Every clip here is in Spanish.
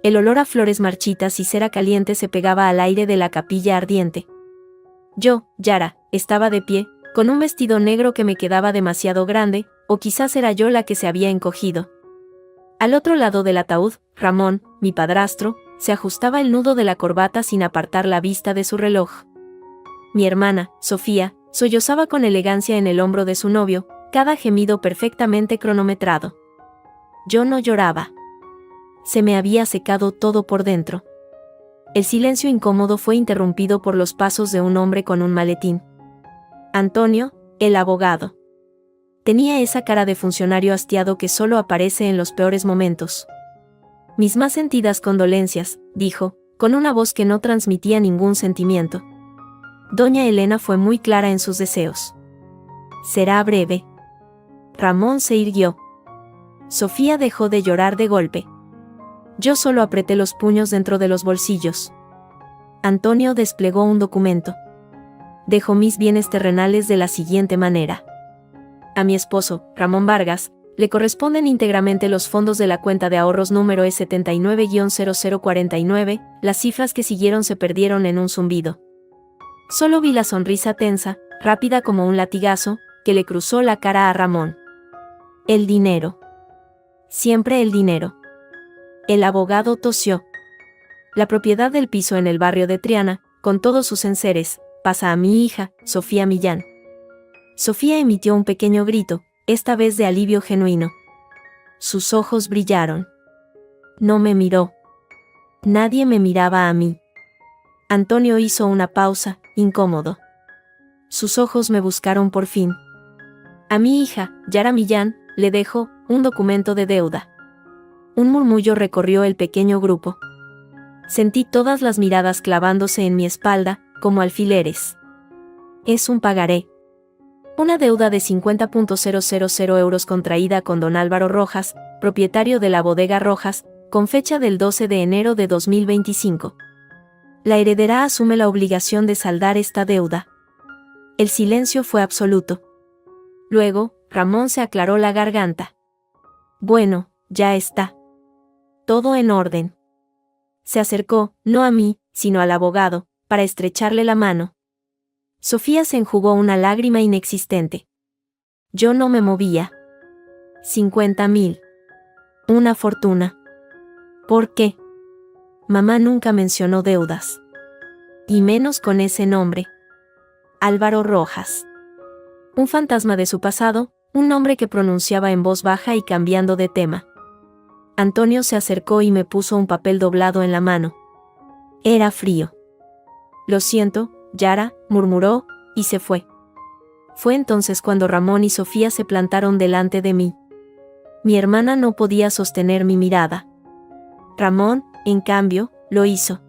El olor a flores marchitas y cera caliente se pegaba al aire de la capilla ardiente. Yo, Yara, estaba de pie, con un vestido negro que me quedaba demasiado grande, o quizás era yo la que se había encogido. Al otro lado del ataúd, Ramón, mi padrastro, se ajustaba el nudo de la corbata sin apartar la vista de su reloj. Mi hermana, Sofía, sollozaba con elegancia en el hombro de su novio, cada gemido perfectamente cronometrado. Yo no lloraba. Se me había secado todo por dentro. El silencio incómodo fue interrumpido por los pasos de un hombre con un maletín. Antonio, el abogado. Tenía esa cara de funcionario hastiado que solo aparece en los peores momentos. Mis más sentidas condolencias, dijo, con una voz que no transmitía ningún sentimiento. Doña Elena fue muy clara en sus deseos. Será breve. Ramón se irguió. Sofía dejó de llorar de golpe. Yo solo apreté los puños dentro de los bolsillos. Antonio desplegó un documento. Dejo mis bienes terrenales de la siguiente manera. A mi esposo, Ramón Vargas, le corresponden íntegramente los fondos de la cuenta de ahorros número E79-0049, las cifras que siguieron se perdieron en un zumbido. Solo vi la sonrisa tensa, rápida como un latigazo, que le cruzó la cara a Ramón. El dinero. Siempre el dinero. El abogado tosió. La propiedad del piso en el barrio de Triana, con todos sus enseres, pasa a mi hija, Sofía Millán. Sofía emitió un pequeño grito, esta vez de alivio genuino. Sus ojos brillaron. No me miró. Nadie me miraba a mí. Antonio hizo una pausa, incómodo. Sus ojos me buscaron por fin. A mi hija, Yara Millán, le dejo un documento de deuda. Un murmullo recorrió el pequeño grupo. Sentí todas las miradas clavándose en mi espalda, como alfileres. Es un pagaré. Una deuda de 50.000 euros contraída con don Álvaro Rojas, propietario de la bodega Rojas, con fecha del 12 de enero de 2025. La heredera asume la obligación de saldar esta deuda. El silencio fue absoluto. Luego, Ramón se aclaró la garganta. Bueno, ya está. Todo en orden. Se acercó, no a mí, sino al abogado, para estrecharle la mano. Sofía se enjugó una lágrima inexistente. Yo no me movía. 50.000. Una fortuna. ¿Por qué? Mamá nunca mencionó deudas. Y menos con ese nombre. Álvaro Rojas. Un fantasma de su pasado, un nombre que pronunciaba en voz baja y cambiando de tema. Antonio se acercó y me puso un papel doblado en la mano. Era frío. Lo siento, Yara, murmuró, y se fue. Fue entonces cuando Ramón y Sofía se plantaron delante de mí. Mi hermana no podía sostener mi mirada. Ramón, en cambio, lo hizo.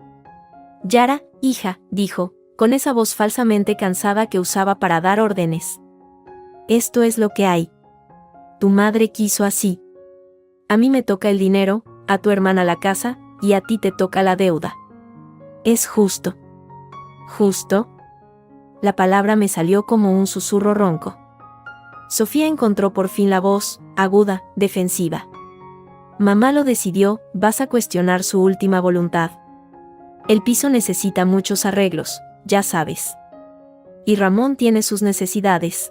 Yara, hija, dijo, con esa voz falsamente cansada que usaba para dar órdenes. Esto es lo que hay. Tu madre quiso así. A mí me toca el dinero, a tu hermana la casa, y a ti te toca la deuda. Es justo. ¿Justo? La palabra me salió como un susurro ronco. Sofía encontró por fin la voz, aguda, defensiva. Mamá lo decidió, vas a cuestionar su última voluntad. El piso necesita muchos arreglos, ya sabes. Y Ramón tiene sus necesidades.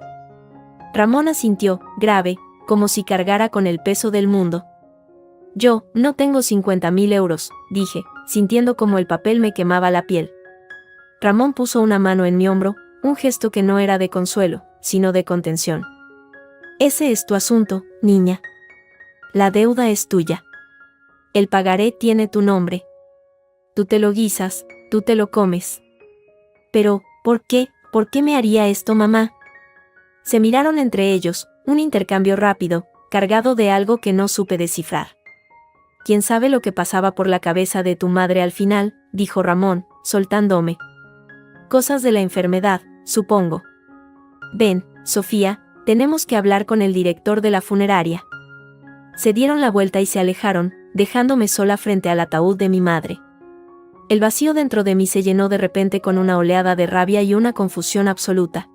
Ramón asintió, grave, como si cargara con el peso del mundo. Yo, no tengo 50.000 euros, dije, sintiendo como el papel me quemaba la piel. Ramón puso una mano en mi hombro, un gesto que no era de consuelo, sino de contención. Ese es tu asunto, niña. La deuda es tuya. El pagaré tiene tu nombre. Tú te lo guisas, tú te lo comes. Pero, ¿por qué? ¿Por qué me haría esto mamá? Se miraron entre ellos, un intercambio rápido, cargado de algo que no supe descifrar. ¿Quién sabe lo que pasaba por la cabeza de tu madre al final?, dijo Ramón, soltándome. Cosas de la enfermedad, supongo. Ven, Sofía, tenemos que hablar con el director de la funeraria. Se dieron la vuelta y se alejaron, dejándome sola frente al ataúd de mi madre. El vacío dentro de mí se llenó de repente con una oleada de rabia y una confusión absoluta.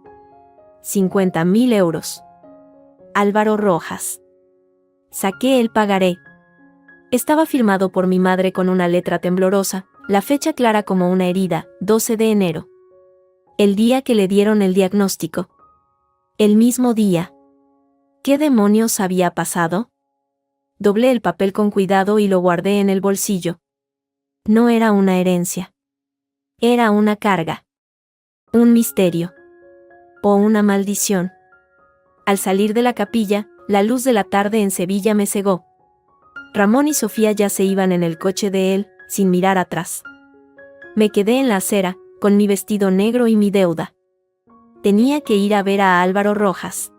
50.000 euros. Álvaro Rojas. Saqué el pagaré. Estaba firmado por mi madre con una letra temblorosa, la fecha clara como una herida, 12 de enero. El día que le dieron el diagnóstico. El mismo día. ¿Qué demonios había pasado? Doblé el papel con cuidado y lo guardé en el bolsillo. No era una herencia. Era una carga. Un misterio. O una maldición. Al salir de la capilla, la luz de la tarde en Sevilla me cegó. Ramón y Sofía ya se iban en el coche de él, sin mirar atrás. Me quedé en la acera, con mi vestido negro y mi deuda. Tenía que ir a ver a Álvaro Rojas.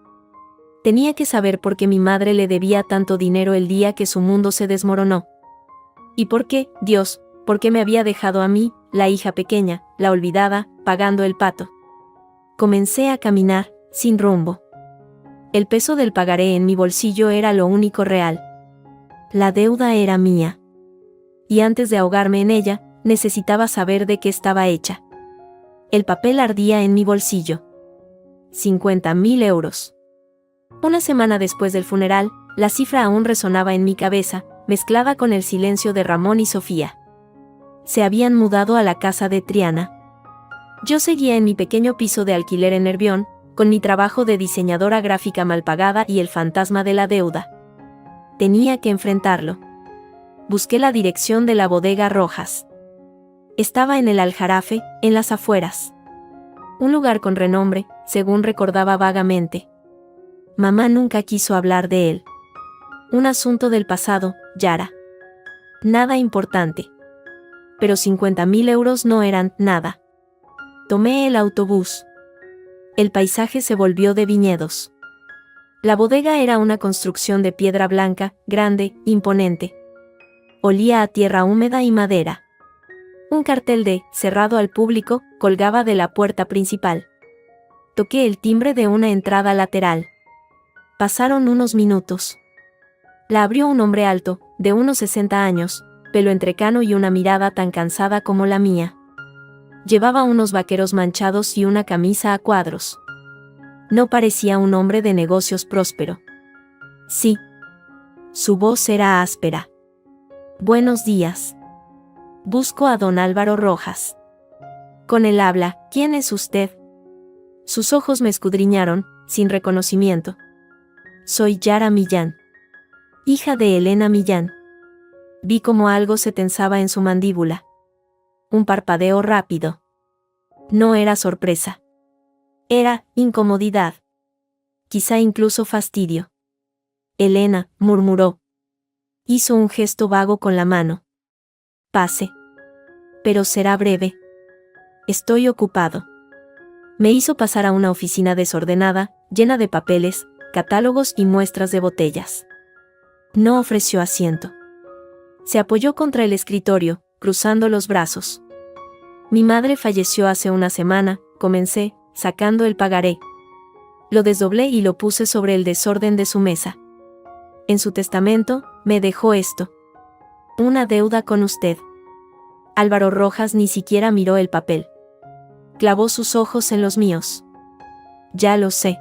Tenía que saber por qué mi madre le debía tanto dinero el día que su mundo se desmoronó. ¿Y por qué, Dios, por qué me había dejado a mí, la hija pequeña, la olvidada, pagando el pato? Comencé a caminar, sin rumbo. El peso del pagaré en mi bolsillo era lo único real. La deuda era mía. Y antes de ahogarme en ella, necesitaba saber de qué estaba hecha. El papel ardía en mi bolsillo. 50.000 euros. Una semana después del funeral, la cifra aún resonaba en mi cabeza, mezclada con el silencio de Ramón y Sofía. Se habían mudado a la casa de Triana. Yo seguía en mi pequeño piso de alquiler en Nervión, con mi trabajo de diseñadora gráfica mal pagada y el fantasma de la deuda. Tenía que enfrentarlo. Busqué la dirección de la bodega Rojas. Estaba en el Aljarafe, en las afueras. Un lugar con renombre, según recordaba vagamente. Mamá nunca quiso hablar de él. Un asunto del pasado, Yara. Nada importante. Pero 50.000 euros no eran nada. Tomé el autobús. El paisaje se volvió de viñedos. La bodega era una construcción de piedra blanca, grande, imponente. Olía a tierra húmeda y madera. Un cartel de «cerrado al público» colgaba de la puerta principal. Toqué el timbre de una entrada lateral. Pasaron unos minutos. La abrió un hombre alto, de unos 60 años, pelo entrecano y una mirada tan cansada como la mía. Llevaba unos vaqueros manchados y una camisa a cuadros. No parecía un hombre de negocios próspero. Sí. Su voz era áspera. Buenos días. Busco a don Álvaro Rojas. Con él habla. ¿Quién es usted? Sus ojos me escudriñaron, sin reconocimiento. Soy Yara Millán. Hija de Elena Millán. Vi como algo se tensaba en su mandíbula. Un parpadeo rápido. No era sorpresa. Era incomodidad. Quizá incluso fastidio. Elena, murmuró. Hizo un gesto vago con la mano. Pase. Pero será breve. Estoy ocupado. Me hizo pasar a una oficina desordenada, llena de papeles, catálogos y muestras de botellas. No ofreció asiento. Se apoyó contra el escritorio, cruzando los brazos. Mi madre falleció hace una semana, comencé, sacando el pagaré. Lo desdoblé y lo puse sobre el desorden de su mesa. En su testamento, me dejó esto. Una deuda con usted. Álvaro Rojas ni siquiera miró el papel. Clavó sus ojos en los míos. Ya lo sé.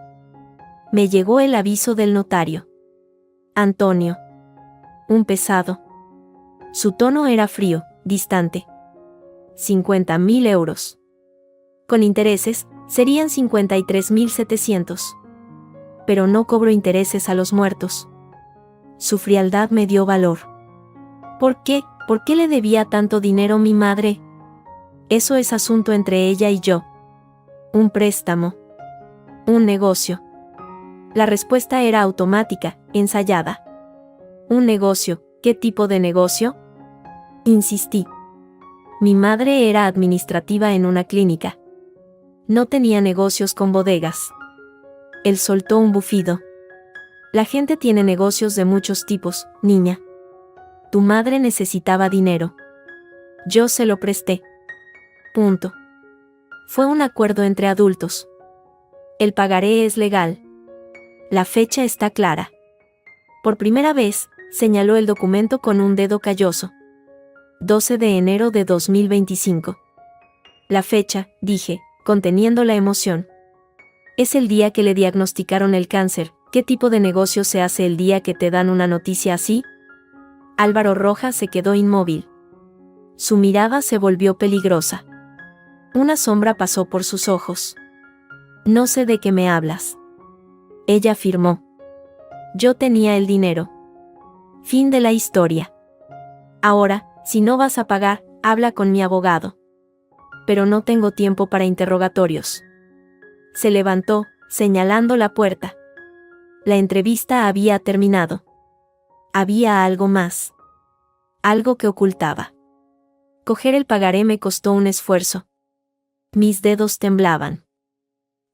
Me llegó el aviso del notario. Antonio. Un pesado. Su tono era frío, distante. 50.000 euros. Con intereses, serían 53.700. Pero no cobro intereses a los muertos. Su frialdad me dio valor. ¿Por qué? ¿Por qué le debía tanto dinero mi madre? Eso es asunto entre ella y yo. Un préstamo. Un negocio. La respuesta era automática, ensayada. ¿Un negocio? ¿Qué tipo de negocio? Insistí. Mi madre era administrativa en una clínica. No tenía negocios con bodegas. Él soltó un bufido. La gente tiene negocios de muchos tipos, niña. Tu madre necesitaba dinero. Yo se lo presté. Punto. Fue un acuerdo entre adultos. El pagaré es legal. La fecha está clara. Por primera vez, señaló el documento con un dedo calloso. 12 de enero de 2025. La fecha, dije, conteniendo la emoción. Es el día que le diagnosticaron el cáncer. ¿Qué tipo de negocio se hace el día que te dan una noticia así? Álvaro Rojas se quedó inmóvil. Su mirada se volvió peligrosa. Una sombra pasó por sus ojos. No sé de qué me hablas. Ella afirmó. Yo tenía el dinero. Fin de la historia. Ahora, si no vas a pagar, habla con mi abogado. Pero no tengo tiempo para interrogatorios. Se levantó, señalando la puerta. La entrevista había terminado. Había algo más. Algo que ocultaba. Coger el pagaré me costó un esfuerzo. Mis dedos temblaban.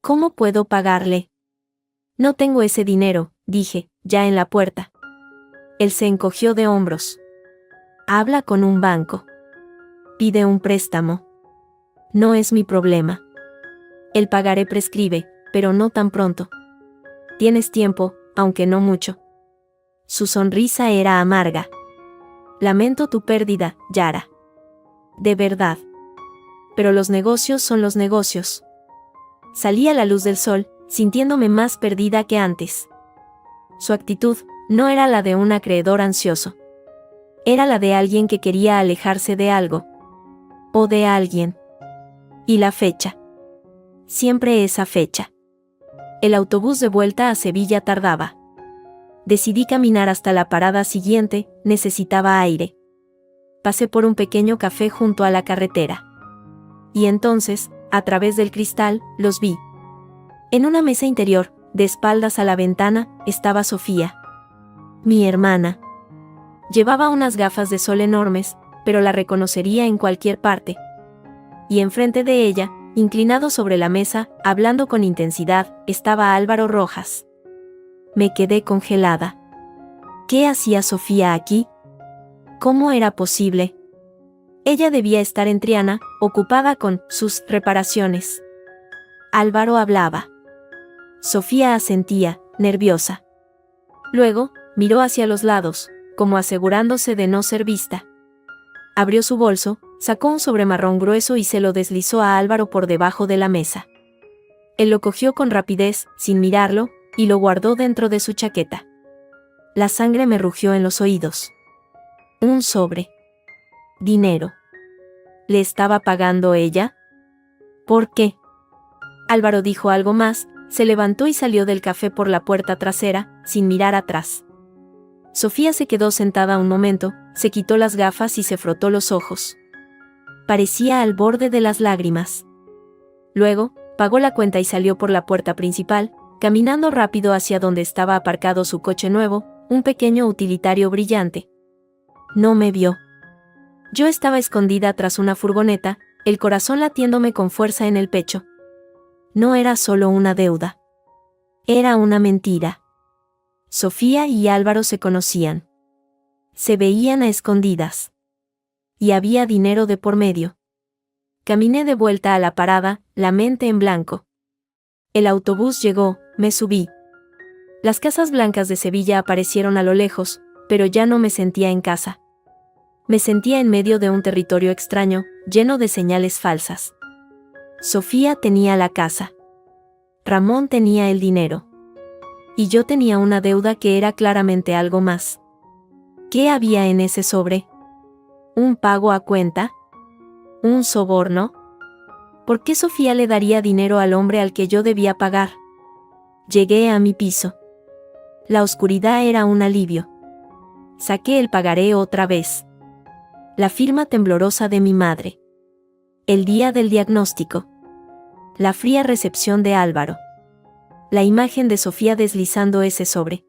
¿Cómo puedo pagarle? No tengo ese dinero, dije, ya en la puerta. Él se encogió de hombros. Habla con un banco. Pide un préstamo. No es mi problema. El pagaré prescribe, pero no tan pronto. Tienes tiempo, aunque no mucho. Su sonrisa era amarga. Lamento tu pérdida, Yara. De verdad. Pero los negocios son los negocios. Salí a la luz del sol, sintiéndome más perdida que antes. Su actitud no era la de un acreedor ansioso. Era la de alguien que quería alejarse de algo. O de alguien. Y la fecha. Siempre esa fecha. El autobús de vuelta a Sevilla tardaba. Decidí caminar hasta la parada siguiente, necesitaba aire. Pasé por un pequeño café junto a la carretera. Y entonces, a través del cristal, los vi. En una mesa interior, de espaldas a la ventana, estaba Sofía. Mi hermana. Llevaba unas gafas de sol enormes, pero la reconocería en cualquier parte. Y enfrente de ella, inclinado sobre la mesa, hablando con intensidad, estaba Álvaro Rojas. Me quedé congelada. ¿Qué hacía Sofía aquí? ¿Cómo era posible? Ella debía estar en Triana, ocupada con sus reparaciones. Álvaro hablaba. Sofía asentía, nerviosa. Luego, miró hacia los lados, como asegurándose de no ser vista. Abrió su bolso, sacó un sobre marrón grueso y se lo deslizó a Álvaro por debajo de la mesa. Él lo cogió con rapidez, sin mirarlo, y lo guardó dentro de su chaqueta. La sangre me rugió en los oídos. Un sobre. Dinero. ¿Le estaba pagando ella? ¿Por qué? Álvaro dijo algo más, se levantó y salió del café por la puerta trasera, sin mirar atrás. Sofía se quedó sentada un momento, se quitó las gafas y se frotó los ojos. Parecía al borde de las lágrimas. Luego, pagó la cuenta y salió por la puerta principal, caminando rápido hacia donde estaba aparcado su coche nuevo, un pequeño utilitario brillante. No me vio. Yo estaba escondida tras una furgoneta, el corazón latiéndome con fuerza en el pecho. No era solo una deuda. Era una mentira. Sofía y Álvaro se conocían. Se veían a escondidas. Y había dinero de por medio. Caminé de vuelta a la parada, la mente en blanco. El autobús llegó, me subí. Las casas blancas de Sevilla aparecieron a lo lejos, pero ya no me sentía en casa. Me sentía en medio de un territorio extraño, lleno de señales falsas. Sofía tenía la casa. Ramón tenía el dinero. Y yo tenía una deuda que era claramente algo más. ¿Qué había en ese sobre? ¿Un pago a cuenta? ¿Un soborno? ¿Por qué Sofía le daría dinero al hombre al que yo debía pagar? Llegué a mi piso. La oscuridad era un alivio. Saqué el pagaré otra vez. La firma temblorosa de mi madre. El día del diagnóstico. La fría recepción de Álvaro. La imagen de Sofía deslizando ese sobre.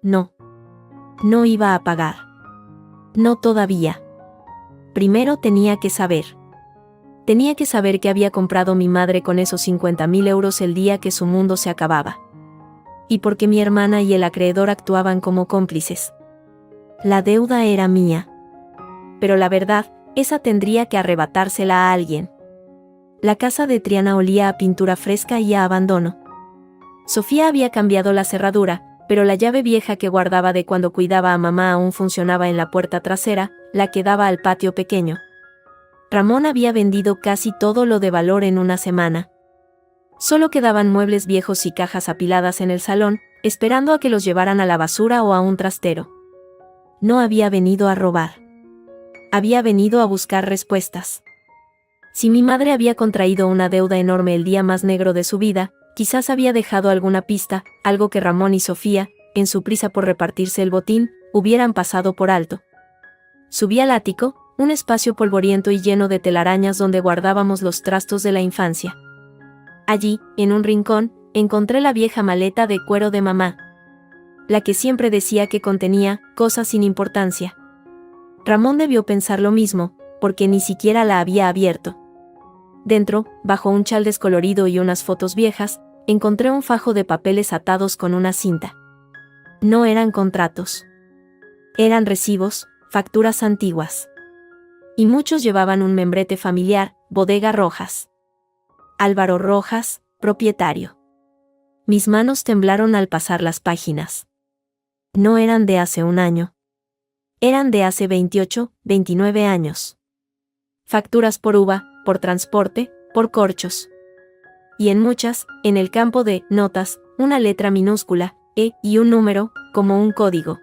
No. No iba a pagar. No todavía. Primero tenía que saber. Tenía que saber qué había comprado mi madre con esos 50.000 euros el día que su mundo se acababa. Y porque mi hermana y el acreedor actuaban como cómplices. La deuda era mía. Pero la verdad, esa tendría que arrebatársela a alguien. La casa de Triana olía a pintura fresca y a abandono. Sofía había cambiado la cerradura, pero la llave vieja que guardaba de cuando cuidaba a mamá aún funcionaba en la puerta trasera, la que daba al patio pequeño. Ramón había vendido casi todo lo de valor en una semana. Solo quedaban muebles viejos y cajas apiladas en el salón, esperando a que los llevaran a la basura o a un trastero. No había venido a robar. Había venido a buscar respuestas. Si mi madre había contraído una deuda enorme el día más negro de su vida, quizás había dejado alguna pista, algo que Ramón y Sofía, en su prisa por repartirse el botín, hubieran pasado por alto. Subí al ático, un espacio polvoriento y lleno de telarañas donde guardábamos los trastos de la infancia. Allí, en un rincón, encontré la vieja maleta de cuero de mamá. La que siempre decía que contenía cosas sin importancia. Ramón debió pensar lo mismo, porque ni siquiera la había abierto. Dentro, bajo un chal descolorido y unas fotos viejas, encontré un fajo de papeles atados con una cinta. No eran contratos. Eran recibos, facturas antiguas. Y muchos llevaban un membrete familiar, Bodega Rojas. Álvaro Rojas, propietario. Mis manos temblaron al pasar las páginas. No eran de hace un año. Eran de hace 28, 29 años. Facturas por uva, por transporte, por corchos. Y en muchas, en el campo de notas, una letra minúscula, E, y un número, como un código.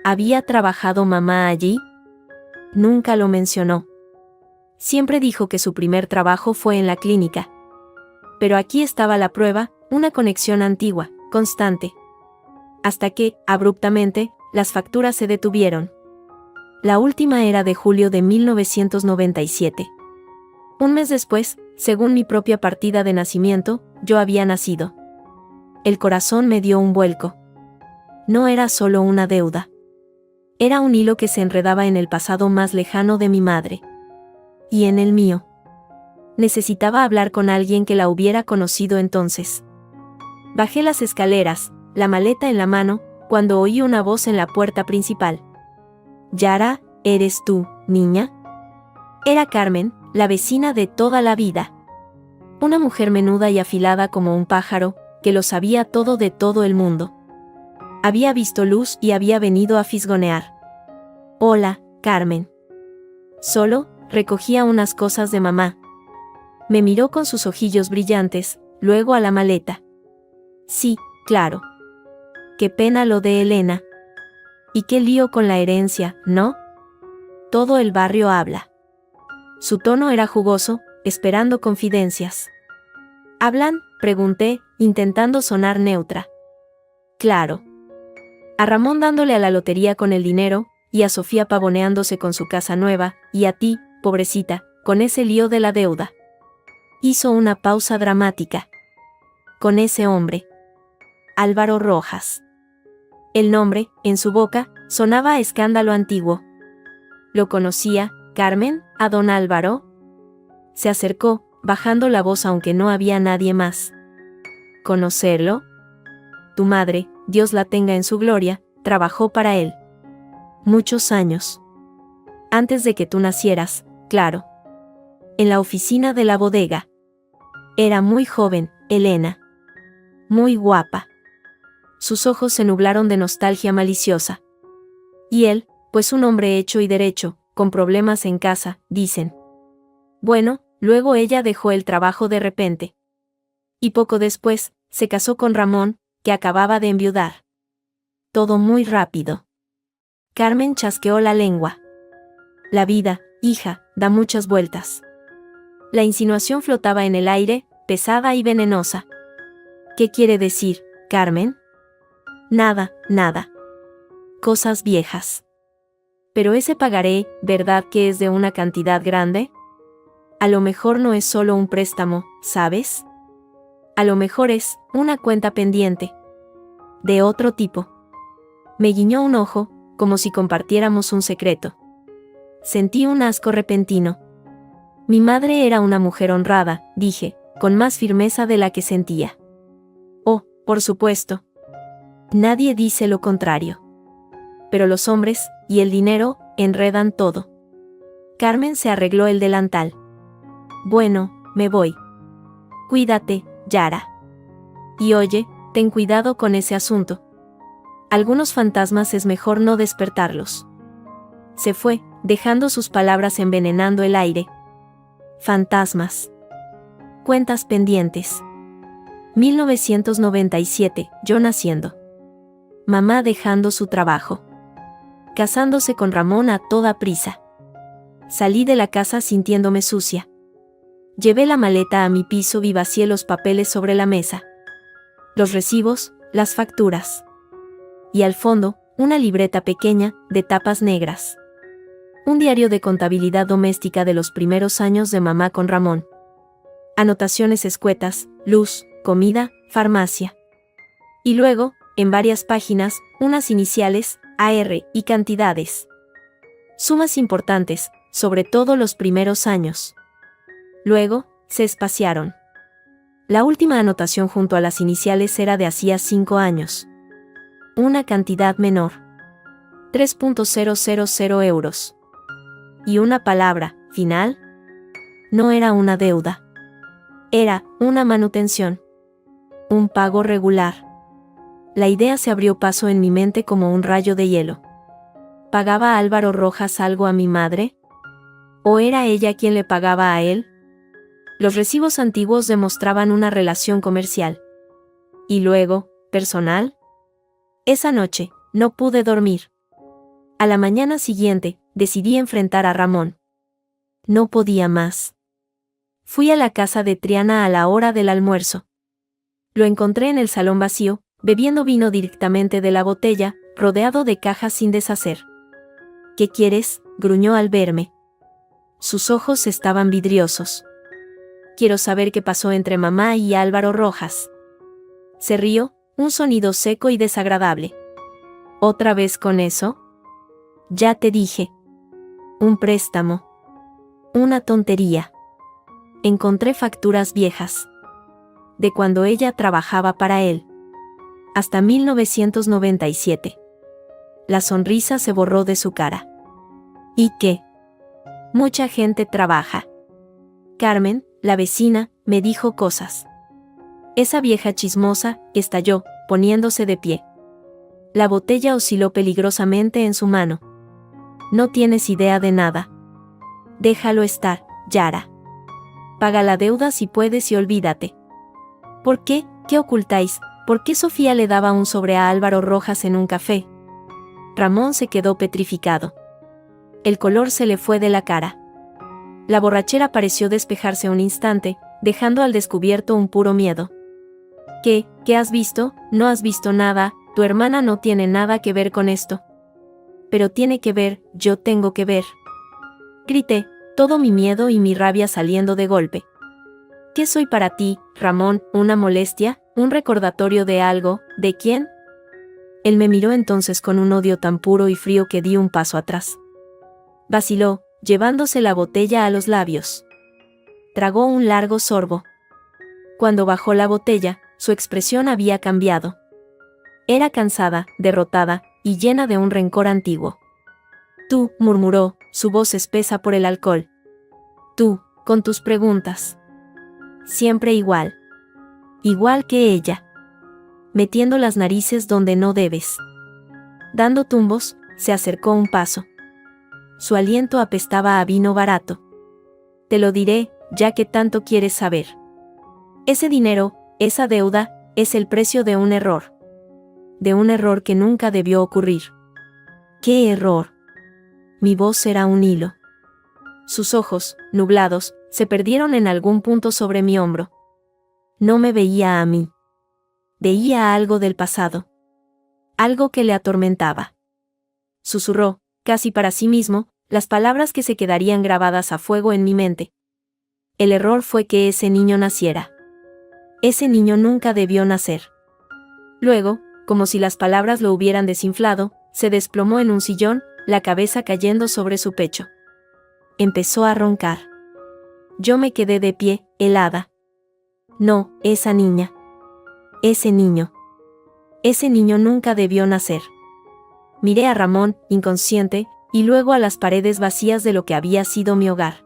¿Había trabajado mamá allí? Nunca lo mencionó. Siempre dijo que su primer trabajo fue en la clínica. Pero aquí estaba la prueba, una conexión antigua, constante. Hasta que, abruptamente, las facturas se detuvieron. La última era de julio de 1997. Un mes después, según mi propia partida de nacimiento, yo había nacido. El corazón me dio un vuelco. No era solo una deuda. Era un hilo que se enredaba en el pasado más lejano de mi madre. Y en el mío. Necesitaba hablar con alguien que la hubiera conocido entonces. Bajé las escaleras, la maleta en la mano, cuando oí una voz en la puerta principal. «Yara, ¿eres tú, niña?» Era Carmen, la vecina de toda la vida. Una mujer menuda y afilada como un pájaro, que lo sabía todo de todo el mundo. Había visto luz y había venido a fisgonear. «Hola, Carmen». Solo, recogía unas cosas de mamá. Me miró con sus ojillos brillantes, luego a la maleta. «Sí, claro. Qué pena lo de Elena. Y qué lío con la herencia, ¿no? Todo el barrio habla». Su tono era jugoso, esperando confidencias. ¿Hablan?, pregunté, intentando sonar neutra. Claro. A Ramón dándole a la lotería con el dinero, y a Sofía pavoneándose con su casa nueva, y a ti, pobrecita, con ese lío de la deuda. Hizo una pausa dramática. Con ese hombre. Álvaro Rojas. El nombre, en su boca, sonaba a escándalo antiguo. ¿Lo conocía, Carmen, a don Álvaro? Se acercó, bajando la voz aunque no había nadie más. ¿Conocerlo? Tu madre, Dios la tenga en su gloria, trabajó para él. Muchos años. Antes de que tú nacieras, claro. En la oficina de la bodega. Era muy joven, Elena. Muy guapa. Sus ojos se nublaron de nostalgia maliciosa. Y él, pues un hombre hecho y derecho, con problemas en casa, dicen. Bueno, luego ella dejó el trabajo de repente. Y poco después, se casó con Ramón, que acababa de enviudar. Todo muy rápido. Carmen chasqueó la lengua. La vida, hija, da muchas vueltas. La insinuación flotaba en el aire, pesada y venenosa. ¿Qué quiere decir, Carmen? Nada, nada. Cosas viejas. Pero ese pagaré, ¿verdad que es de una cantidad grande? A lo mejor no es solo un préstamo, ¿sabes? A lo mejor es una cuenta pendiente. De otro tipo. Me guiñó un ojo, como si compartiéramos un secreto. Sentí un asco repentino. Mi madre era una mujer honrada, dije, con más firmeza de la que sentía. Oh, por supuesto. Nadie dice lo contrario. Pero los hombres, y el dinero, enredan todo. Carmen se arregló el delantal. Bueno, me voy. Cuídate, Yara. Y oye, ten cuidado con ese asunto. Algunos fantasmas es mejor no despertarlos. Se fue, dejando sus palabras envenenando el aire. Fantasmas. Cuentas pendientes. 1997, yo naciendo. Mamá dejando su trabajo. casándose con Ramón a toda prisa. Salí de la casa sintiéndome sucia. Llevé la maleta a mi piso y vacié los papeles sobre la mesa. Los recibos, las facturas. Y al fondo, una libreta pequeña, de tapas negras. Un diario de contabilidad doméstica de los primeros años de mamá con Ramón. Anotaciones escuetas, luz, comida, farmacia. Y luego, en varias páginas, unas iniciales, AR, y cantidades. Sumas importantes, sobre todo los primeros años. Luego, se espaciaron. La última anotación junto a las iniciales era de hacía 5 años. Una cantidad menor. 3.000 euros. Y una palabra, final. No era una deuda. Era una manutención. Un pago regular. La idea se abrió paso en mi mente como un rayo de hielo. ¿Pagaba Álvaro Rojas algo a mi madre? ¿O era ella quien le pagaba a él? Los recibos antiguos demostraban una relación comercial. Y luego, personal. Esa noche, no pude dormir. A la mañana siguiente, decidí enfrentar a Ramón. No podía más. Fui a la casa de Triana a la hora del almuerzo. Lo encontré en el salón vacío, bebiendo vino directamente de la botella, rodeado de cajas sin deshacer. ¿Qué quieres?, gruñó al verme. Sus ojos estaban vidriosos. Quiero saber qué pasó entre mamá y Álvaro Rojas. Se rió, un sonido seco y desagradable. ¿Otra vez con eso? Ya te dije. Un préstamo. Una tontería. Encontré facturas viejas. De cuando ella trabajaba para él. Hasta 1997. La sonrisa se borró de su cara. ¿Y qué? Mucha gente trabaja. Carmen, la vecina, me dijo cosas. Esa vieja chismosa, estalló, poniéndose de pie. La botella osciló peligrosamente en su mano. No tienes idea de nada. Déjalo estar, Yara. Paga la deuda si puedes y olvídate. ¿Por qué? ¿Qué ocultáis? ¿Por qué Sofía le daba un sobre a Álvaro Rojas en un café? Ramón se quedó petrificado. El color se le fue de la cara. La borrachera pareció despejarse un instante, dejando al descubierto un puro miedo. ¿Qué? ¿Qué has visto? No has visto nada, tu hermana no tiene nada que ver con esto. Pero tiene que ver, yo tengo que ver. Grité, todo mi miedo y mi rabia saliendo de golpe. ¿Qué soy para ti, Ramón? ¿Una molestia? ¿Un recordatorio de algo? ¿De quién? Él me miró entonces con un odio tan puro y frío que di un paso atrás. Vaciló, llevándose la botella a los labios. Tragó un largo sorbo. Cuando bajó la botella, su expresión había cambiado. Era cansada, derrotada, y llena de un rencor antiguo. Tú, murmuró, su voz espesa por el alcohol. Tú, con tus preguntas. Siempre igual. Igual que ella. Metiendo las narices donde no debes. Dando tumbos, se acercó un paso. Su aliento apestaba a vino barato. Te lo diré, ya que tanto quieres saber. Ese dinero, esa deuda, es el precio de un error. De un error que nunca debió ocurrir. ¿Qué error? Mi voz era un hilo. Sus ojos, nublados, se perdieron en algún punto sobre mi hombro. No me veía a mí. Veía algo del pasado. Algo que le atormentaba. Susurró, casi para sí mismo, las palabras que se quedarían grabadas a fuego en mi mente. El error fue que ese niño naciera. Ese niño nunca debió nacer. Luego, como si las palabras lo hubieran desinflado, se desplomó en un sillón, la cabeza cayendo sobre su pecho. Empezó a roncar. Yo me quedé de pie, helada. No, esa niña. Ese niño. Ese niño nunca debió nacer. Miré a Ramón, inconsciente, y luego a las paredes vacías de lo que había sido mi hogar.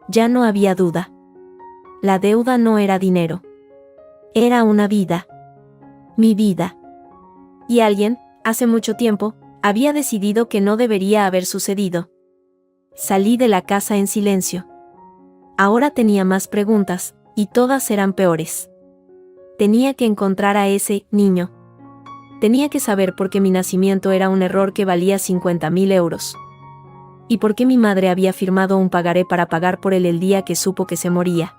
Ya no había duda. La deuda no era dinero. Era una vida. Mi vida. Y alguien, hace mucho tiempo, había decidido que no debería haber sucedido. Salí de la casa en silencio. Ahora tenía más preguntas, y todas eran peores. Tenía que encontrar a ese niño. Tenía que saber por qué mi nacimiento era un error que valía 50.000 euros. Y por qué mi madre había firmado un pagaré para pagar por él el día que supo que se moría.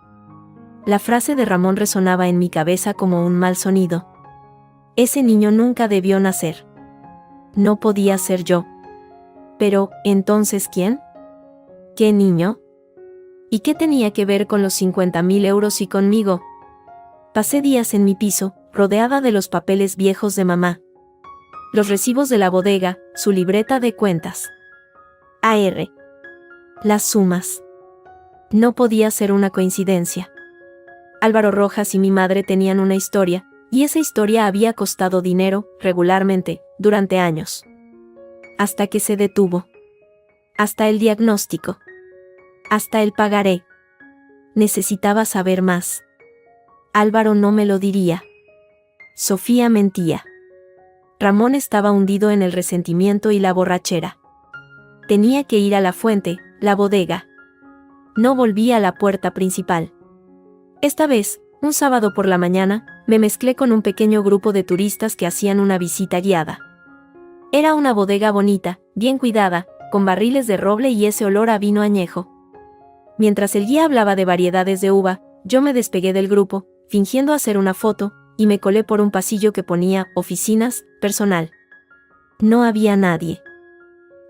La frase de Ramón resonaba en mi cabeza como un mal sonido. Ese niño nunca debió nacer. No podía ser yo. Pero, ¿entonces quién? ¿Qué niño? ¿Y qué tenía que ver con los 50.000 euros y conmigo? Pasé días en mi piso, rodeada de los papeles viejos de mamá. Los recibos de la bodega, su libreta de cuentas. AR. Las sumas. No podía ser una coincidencia. Álvaro Rojas y mi madre tenían una historia, y esa historia había costado dinero, regularmente, durante años. Hasta que se detuvo. Hasta el diagnóstico. Hasta el pagaré. Necesitaba saber más. Álvaro no me lo diría. Sofía mentía. Ramón estaba hundido en el resentimiento y la borrachera. Tenía que ir a la fuente, la bodega. No volví a la puerta principal. Esta vez, un sábado por la mañana, me mezclé con un pequeño grupo de turistas que hacían una visita guiada. Era una bodega bonita, bien cuidada, con barriles de roble y ese olor a vino añejo. Mientras el guía hablaba de variedades de uva, yo me despegué del grupo, fingiendo hacer una foto, y me colé por un pasillo que ponía oficinas, personal. No había nadie.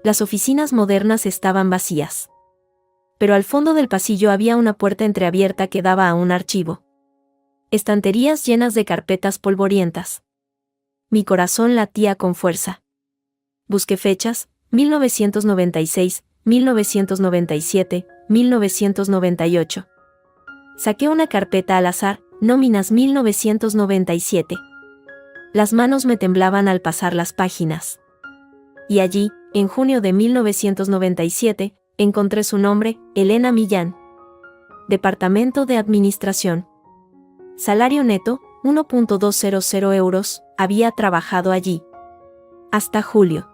Las oficinas modernas estaban vacías. Pero al fondo del pasillo había una puerta entreabierta que daba a un archivo. Estanterías llenas de carpetas polvorientas. Mi corazón latía con fuerza. Busqué fechas: 1996, 1997, 1998. Saqué una carpeta al azar: nóminas 1997. Las manos me temblaban al pasar las páginas. Y allí, en junio de 1997, encontré su nombre: Elena Millán. Departamento de Administración. Salario neto: 1.200 euros, había trabajado allí. Hasta julio.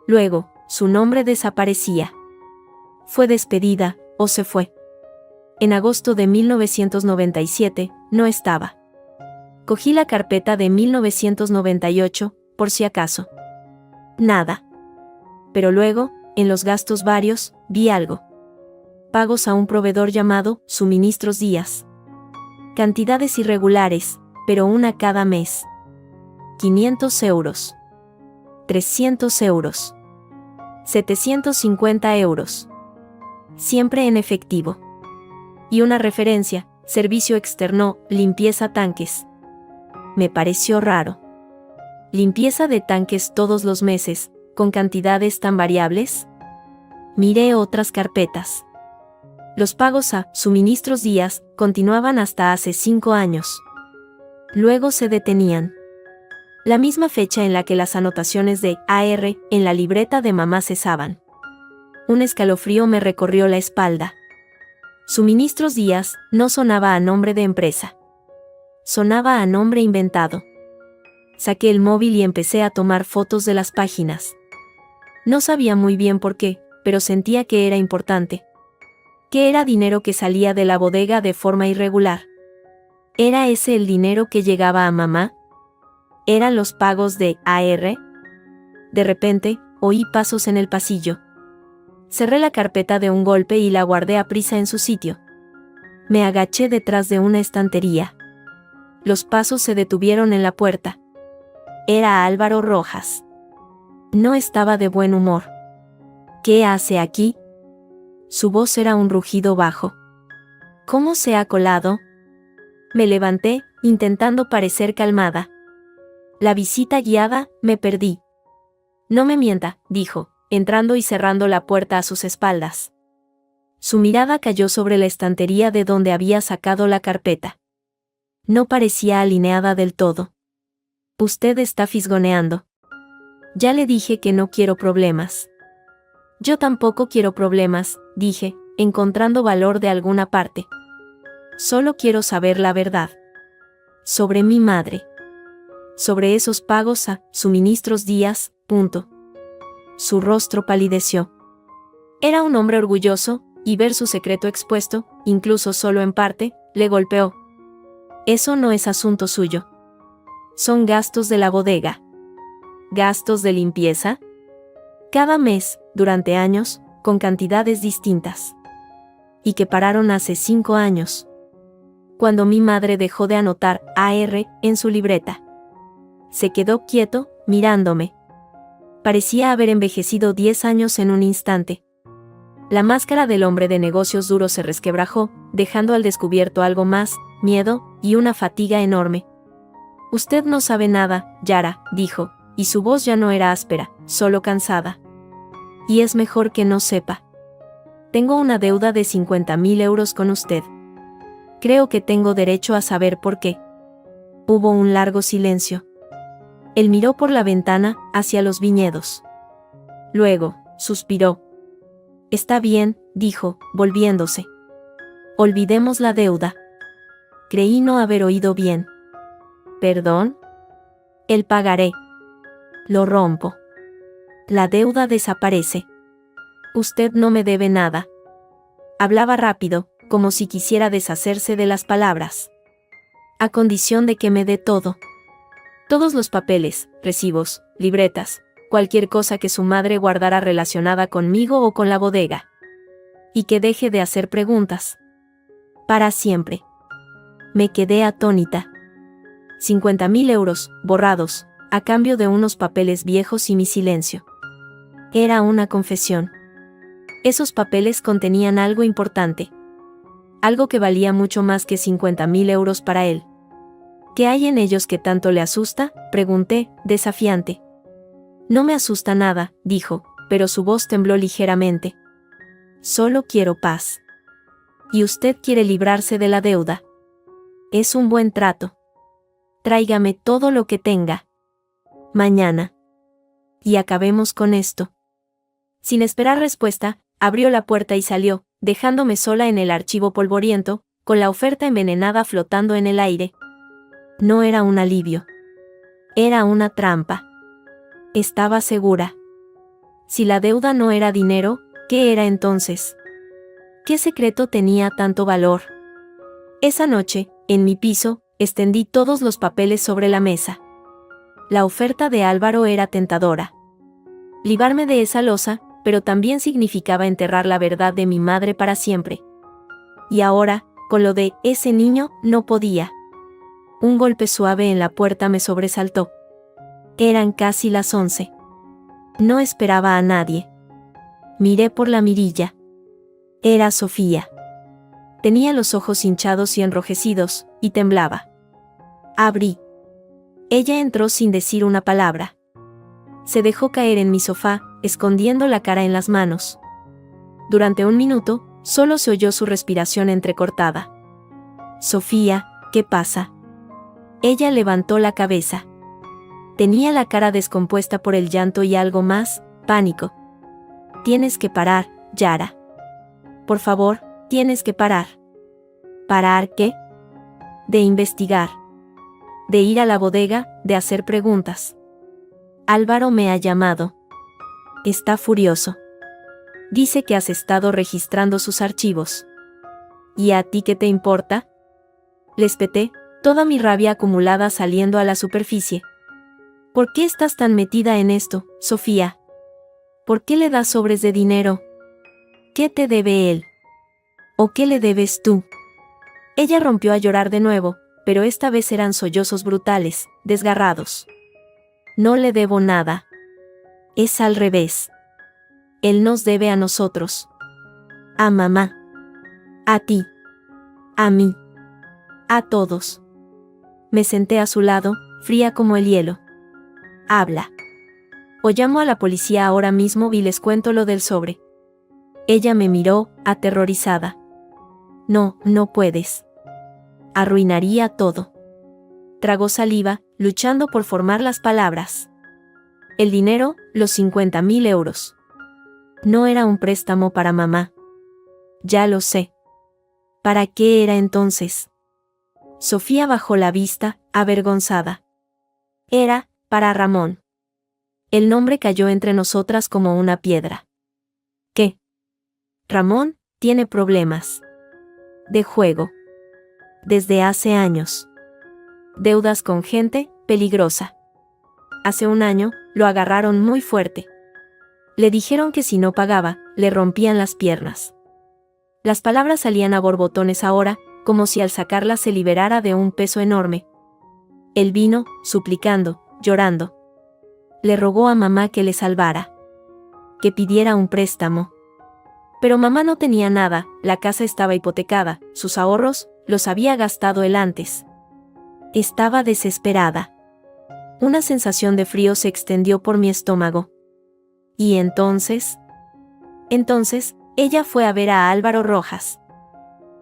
Luego, su nombre desaparecía. Fue despedida, o se fue. En agosto de 1997, no estaba. Cogí la carpeta de 1998, por si acaso. Nada. Pero luego, en los gastos varios, vi algo. Pagos a un proveedor llamado Suministros Díaz. Cantidades irregulares, pero una cada mes. 500 euros. 300 euros. 750 euros. Siempre en efectivo. Y una referencia: servicio externo, limpieza tanques. Me pareció raro. ¿Limpieza de tanques todos los meses, con cantidades tan variables? Miré otras carpetas. Los pagos a Suministros Díaz continuaban hasta hace 5 años. Luego se detenían. La misma fecha en la que las anotaciones de AR en la libreta de mamá cesaban. Un escalofrío me recorrió la espalda. Suministros Díaz no sonaba a nombre de empresa. Sonaba a nombre inventado. Saqué el móvil y empecé a tomar fotos de las páginas. No sabía muy bien por qué, pero sentía que era importante. Que era dinero que salía de la bodega de forma irregular. ¿Era ese el dinero que llegaba a mamá? ¿Eran los pagos de AR? De repente, oí pasos en el pasillo. Cerré la carpeta de un golpe y la guardé aprisa en su sitio. Me agaché detrás de una estantería. Los pasos se detuvieron en la puerta. Era Álvaro Rojas. No estaba de buen humor. ¿Qué hace aquí? Su voz era un rugido bajo. ¿Cómo se ha colado? Me levanté, intentando parecer calmada. La visita guiada, me perdí. No me mienta, dijo, entrando y cerrando la puerta a sus espaldas. Su mirada cayó sobre la estantería de donde había sacado la carpeta. No parecía alineada del todo. Usted está fisgoneando. Ya le dije que no quiero problemas. Yo tampoco quiero problemas, dije, encontrando valor de alguna parte. Solo quiero saber la verdad. Sobre mi madre. Sobre esos pagos a Suministros Díaz, punto. Su rostro palideció. Era un hombre orgulloso, y ver su secreto expuesto, incluso solo en parte, le golpeó. Eso no es asunto suyo. Son gastos de la bodega. gastos de limpieza. Cada mes, durante años, con cantidades distintas. Y que pararon hace 5 años. Cuando mi madre dejó de anotar AR en su libreta. Se quedó quieto, mirándome. Parecía haber envejecido 10 años en un instante. La máscara del hombre de negocios duro se resquebrajó, dejando al descubierto algo más, miedo, y una fatiga enorme. Usted no sabe nada, Yara, dijo, y su voz ya no era áspera, solo cansada. Y es mejor que no sepa. Tengo una deuda de 50.000 euros con usted. Creo que tengo derecho a saber por qué. Hubo un largo silencio. Él miró por la ventana, hacia los viñedos. Luego, suspiró. Está bien, dijo, volviéndose. Olvidemos la deuda. Creí no haber oído bien. ¿Perdón? El pagaré. Lo rompo. La deuda desaparece. Usted no me debe nada. Hablaba rápido, como si quisiera deshacerse de las palabras. A condición de que me dé todo. Todos los papeles, recibos, libretas, cualquier cosa que su madre guardara relacionada conmigo o con la bodega. Y que deje de hacer preguntas. Para siempre. Me quedé atónita. 50.000 euros, borrados, a cambio de unos papeles viejos y mi silencio. Era una confesión. Esos papeles contenían algo importante. Algo que valía mucho más que 50.000 euros para él. ¿Qué hay en ellos que tanto le asusta?, pregunté, desafiante. No me asusta nada, dijo, pero su voz tembló ligeramente. Solo quiero paz. Y usted quiere librarse de la deuda. Es un buen trato. Tráigame todo lo que tenga. Mañana. Y acabemos con esto. Sin esperar respuesta, abrió la puerta y salió, dejándome sola en el archivo polvoriento, con la oferta envenenada flotando en el aire. No era un alivio. Era una trampa. Estaba segura. Si la deuda no era dinero, ¿qué era entonces? ¿Qué secreto tenía tanto valor? Esa noche, en mi piso, extendí todos los papeles sobre la mesa. La oferta de Álvaro era tentadora. Librarme de esa losa, pero también significaba enterrar la verdad de mi madre para siempre. Y ahora, con lo de ese niño, no podía. Un golpe suave en la puerta me sobresaltó. Eran casi las 11. No esperaba a nadie. Miré por la mirilla. Era Sofía. Tenía los ojos hinchados y enrojecidos, y temblaba. Abrí. Ella entró sin decir una palabra. Se dejó caer en mi sofá, escondiendo la cara en las manos. Durante un minuto, solo se oyó su respiración entrecortada. Sofía, ¿qué pasa? Ella levantó la cabeza. Tenía la cara descompuesta por el llanto y algo más, pánico. Tienes que parar, Yara. Por favor, tienes que parar. ¿Parar qué? De investigar. De ir a la bodega, de hacer preguntas. Álvaro me ha llamado. Está furioso. Dice que has estado registrando sus archivos. ¿Y a ti qué te importa? Le espeté, toda mi rabia acumulada saliendo a la superficie. ¿Por qué estás tan metida en esto, Sofía? ¿Por qué le das sobres de dinero? ¿Qué te debe él? ¿O qué le debes tú? Ella rompió a llorar de nuevo, pero esta vez eran sollozos brutales, desgarrados. No le debo nada. Es al revés. Él nos debe a nosotros. A mamá. A ti. A mí. A todos. Me senté a su lado, fría como el hielo. Habla. O llamo a la policía ahora mismo y les cuento lo del sobre. Ella me miró, aterrorizada. No, no puedes. Arruinaría todo. Tragó saliva, luchando por formar las palabras. El dinero, los 50.000 euros. No era un préstamo para mamá. Ya lo sé. ¿Para qué era entonces? Sofía bajó la vista, avergonzada. Era, para Ramón. El nombre cayó entre nosotras como una piedra. ¿Qué? Ramón tiene problemas. De juego. Desde hace años. Deudas con gente peligrosa. hace un año, lo agarraron muy fuerte. Le dijeron que si no pagaba, le rompían las piernas. Las palabras salían a borbotones ahora, como si al sacarlas se liberara de un peso enorme. Él vino, suplicando, llorando. Le rogó a mamá que le salvara. Que pidiera un préstamo. Pero mamá no tenía nada, la casa estaba hipotecada, sus ahorros, los había gastado él antes. Estaba desesperada. Una sensación de frío se extendió por mi estómago. ¿Y entonces? Entonces, ella fue a ver a Álvaro Rojas.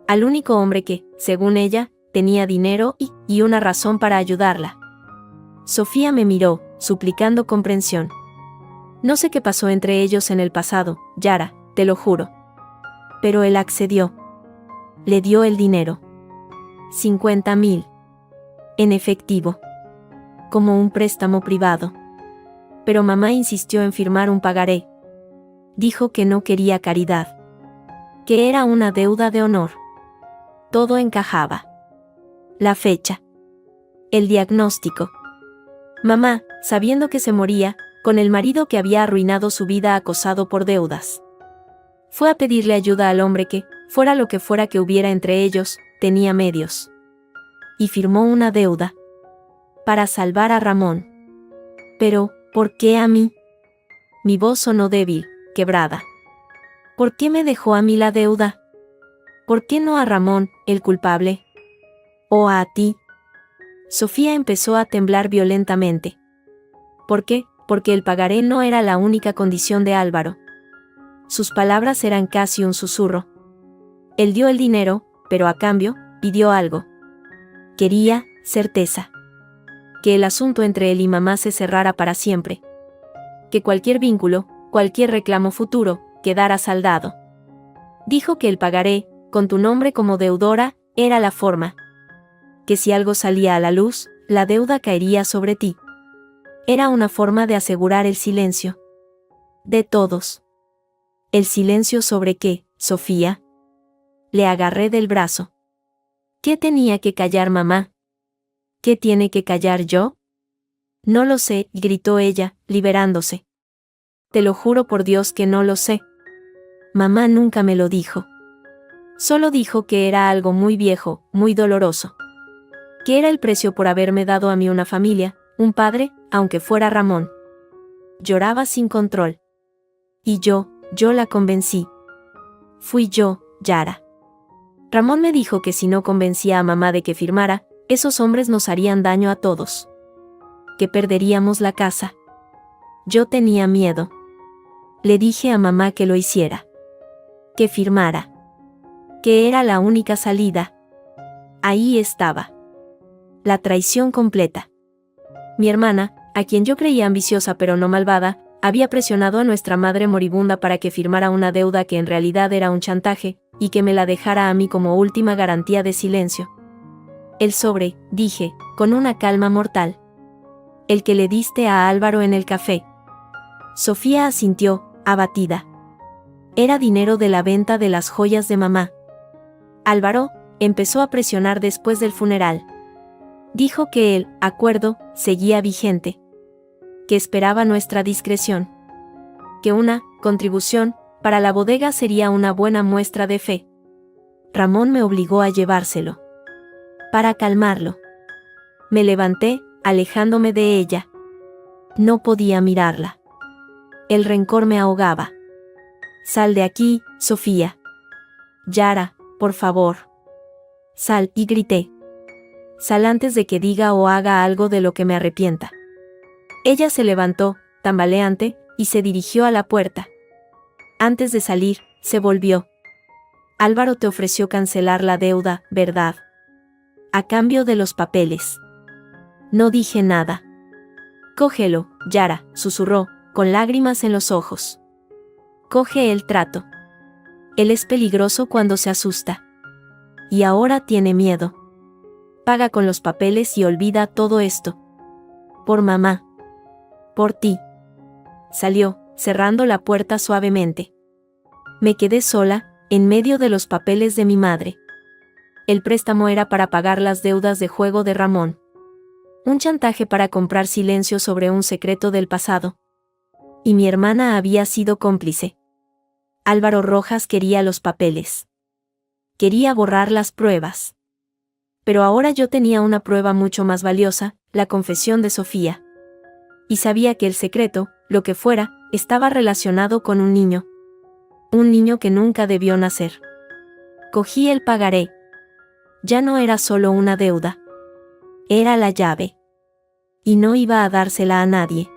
Al único hombre que, según ella, tenía dinero y una razón para ayudarla. Sofía me miró, suplicando comprensión. No sé qué pasó entre ellos en el pasado, Yara, te lo juro. Pero él accedió. Le dio el dinero. 50.000. En efectivo. Como un préstamo privado. Pero mamá insistió en firmar un pagaré. Dijo que no quería caridad. Que era una deuda de honor. Todo encajaba. La fecha. El diagnóstico. Mamá, sabiendo que se moría, con el marido que había arruinado su vida acosado por deudas. Fue a pedirle ayuda al hombre que, fuera lo que fuera que hubiera entre ellos, tenía medios. Y firmó una deuda. Para salvar a Ramón. Pero, ¿por qué a mí? Mi voz sonó débil, quebrada. ¿Por qué me dejó a mí la deuda? ¿Por qué no a Ramón, el culpable? ¿O a ti? Sofía empezó a temblar violentamente. ¿Por qué? Porque el pagaré no era la única condición de Álvaro. Sus palabras eran casi un susurro. Él dio el dinero, pero a cambio, pidió algo. Quería certeza. Que el asunto entre él y mamá se cerrara para siempre. Que cualquier vínculo, cualquier reclamo futuro, quedara saldado. Dijo que el pagaré, con tu nombre como deudora, era la forma. Que si algo salía a la luz, la deuda caería sobre ti. Era una forma de asegurar el silencio. De todos. ¿El silencio sobre qué, Sofía? Le agarré del brazo. ¿Qué tenía que callar mamá? ¿Qué tiene que callar yo? No lo sé, gritó ella, liberándose. Te lo juro por Dios que no lo sé. Mamá nunca me lo dijo. Solo dijo que era algo muy viejo, muy doloroso. Que era el precio por haberme dado a mí una familia, un padre, aunque fuera Ramón. Lloraba sin control. Y yo la convencí. Fui yo, Yara. Ramón me dijo que si no convencía a mamá de que firmara, esos hombres nos harían daño a todos. Que perderíamos la casa. Yo tenía miedo. Le dije a mamá que lo hiciera. Que firmara. Que era la única salida. Ahí estaba. La traición completa. Mi hermana, a quien yo creía ambiciosa pero no malvada, había presionado a nuestra madre moribunda para que firmara una deuda que en realidad era un chantaje, y que me la dejara a mí como última garantía de silencio. El sobre, dije, con una calma mortal. El que le diste a Álvaro en el café. Sofía asintió, abatida. Era dinero de la venta de las joyas de mamá. Álvaro empezó a presionar después del funeral. Dijo que el acuerdo seguía vigente. Que esperaba nuestra discreción. Que una contribución para la bodega sería una buena muestra de fe. Ramón me obligó a llevárselo. Para calmarlo. Me levanté, alejándome de ella. No podía mirarla. El rencor me ahogaba. Sal de aquí, Sofía. Yara, por favor. Sal, y grité. Sal antes de que diga o haga algo de lo que me arrepienta. Ella se levantó, tambaleante, y se dirigió a la puerta. Antes de salir, se volvió. Álvaro te ofreció cancelar la deuda, ¿verdad? A cambio de los papeles. No dije nada. Cógelo, Yara, susurró, con lágrimas en los ojos. Coge el trato. Él es peligroso cuando se asusta. Y ahora tiene miedo. Paga con los papeles y olvida todo esto. Por mamá. Por ti. Salió, cerrando la puerta suavemente. Me quedé sola, en medio de los papeles de mi madre. El préstamo era para pagar las deudas de juego de Ramón. Un chantaje para comprar silencio sobre un secreto del pasado. Y mi hermana había sido cómplice. Álvaro Rojas quería los papeles. Quería borrar las pruebas. Pero ahora yo tenía una prueba mucho más valiosa, la confesión de Sofía. Y sabía que el secreto, lo que fuera, estaba relacionado con un niño. Un niño que nunca debió nacer. Cogí el pagaré. Ya no era solo una deuda. Era la llave. Y no iba a dársela a nadie.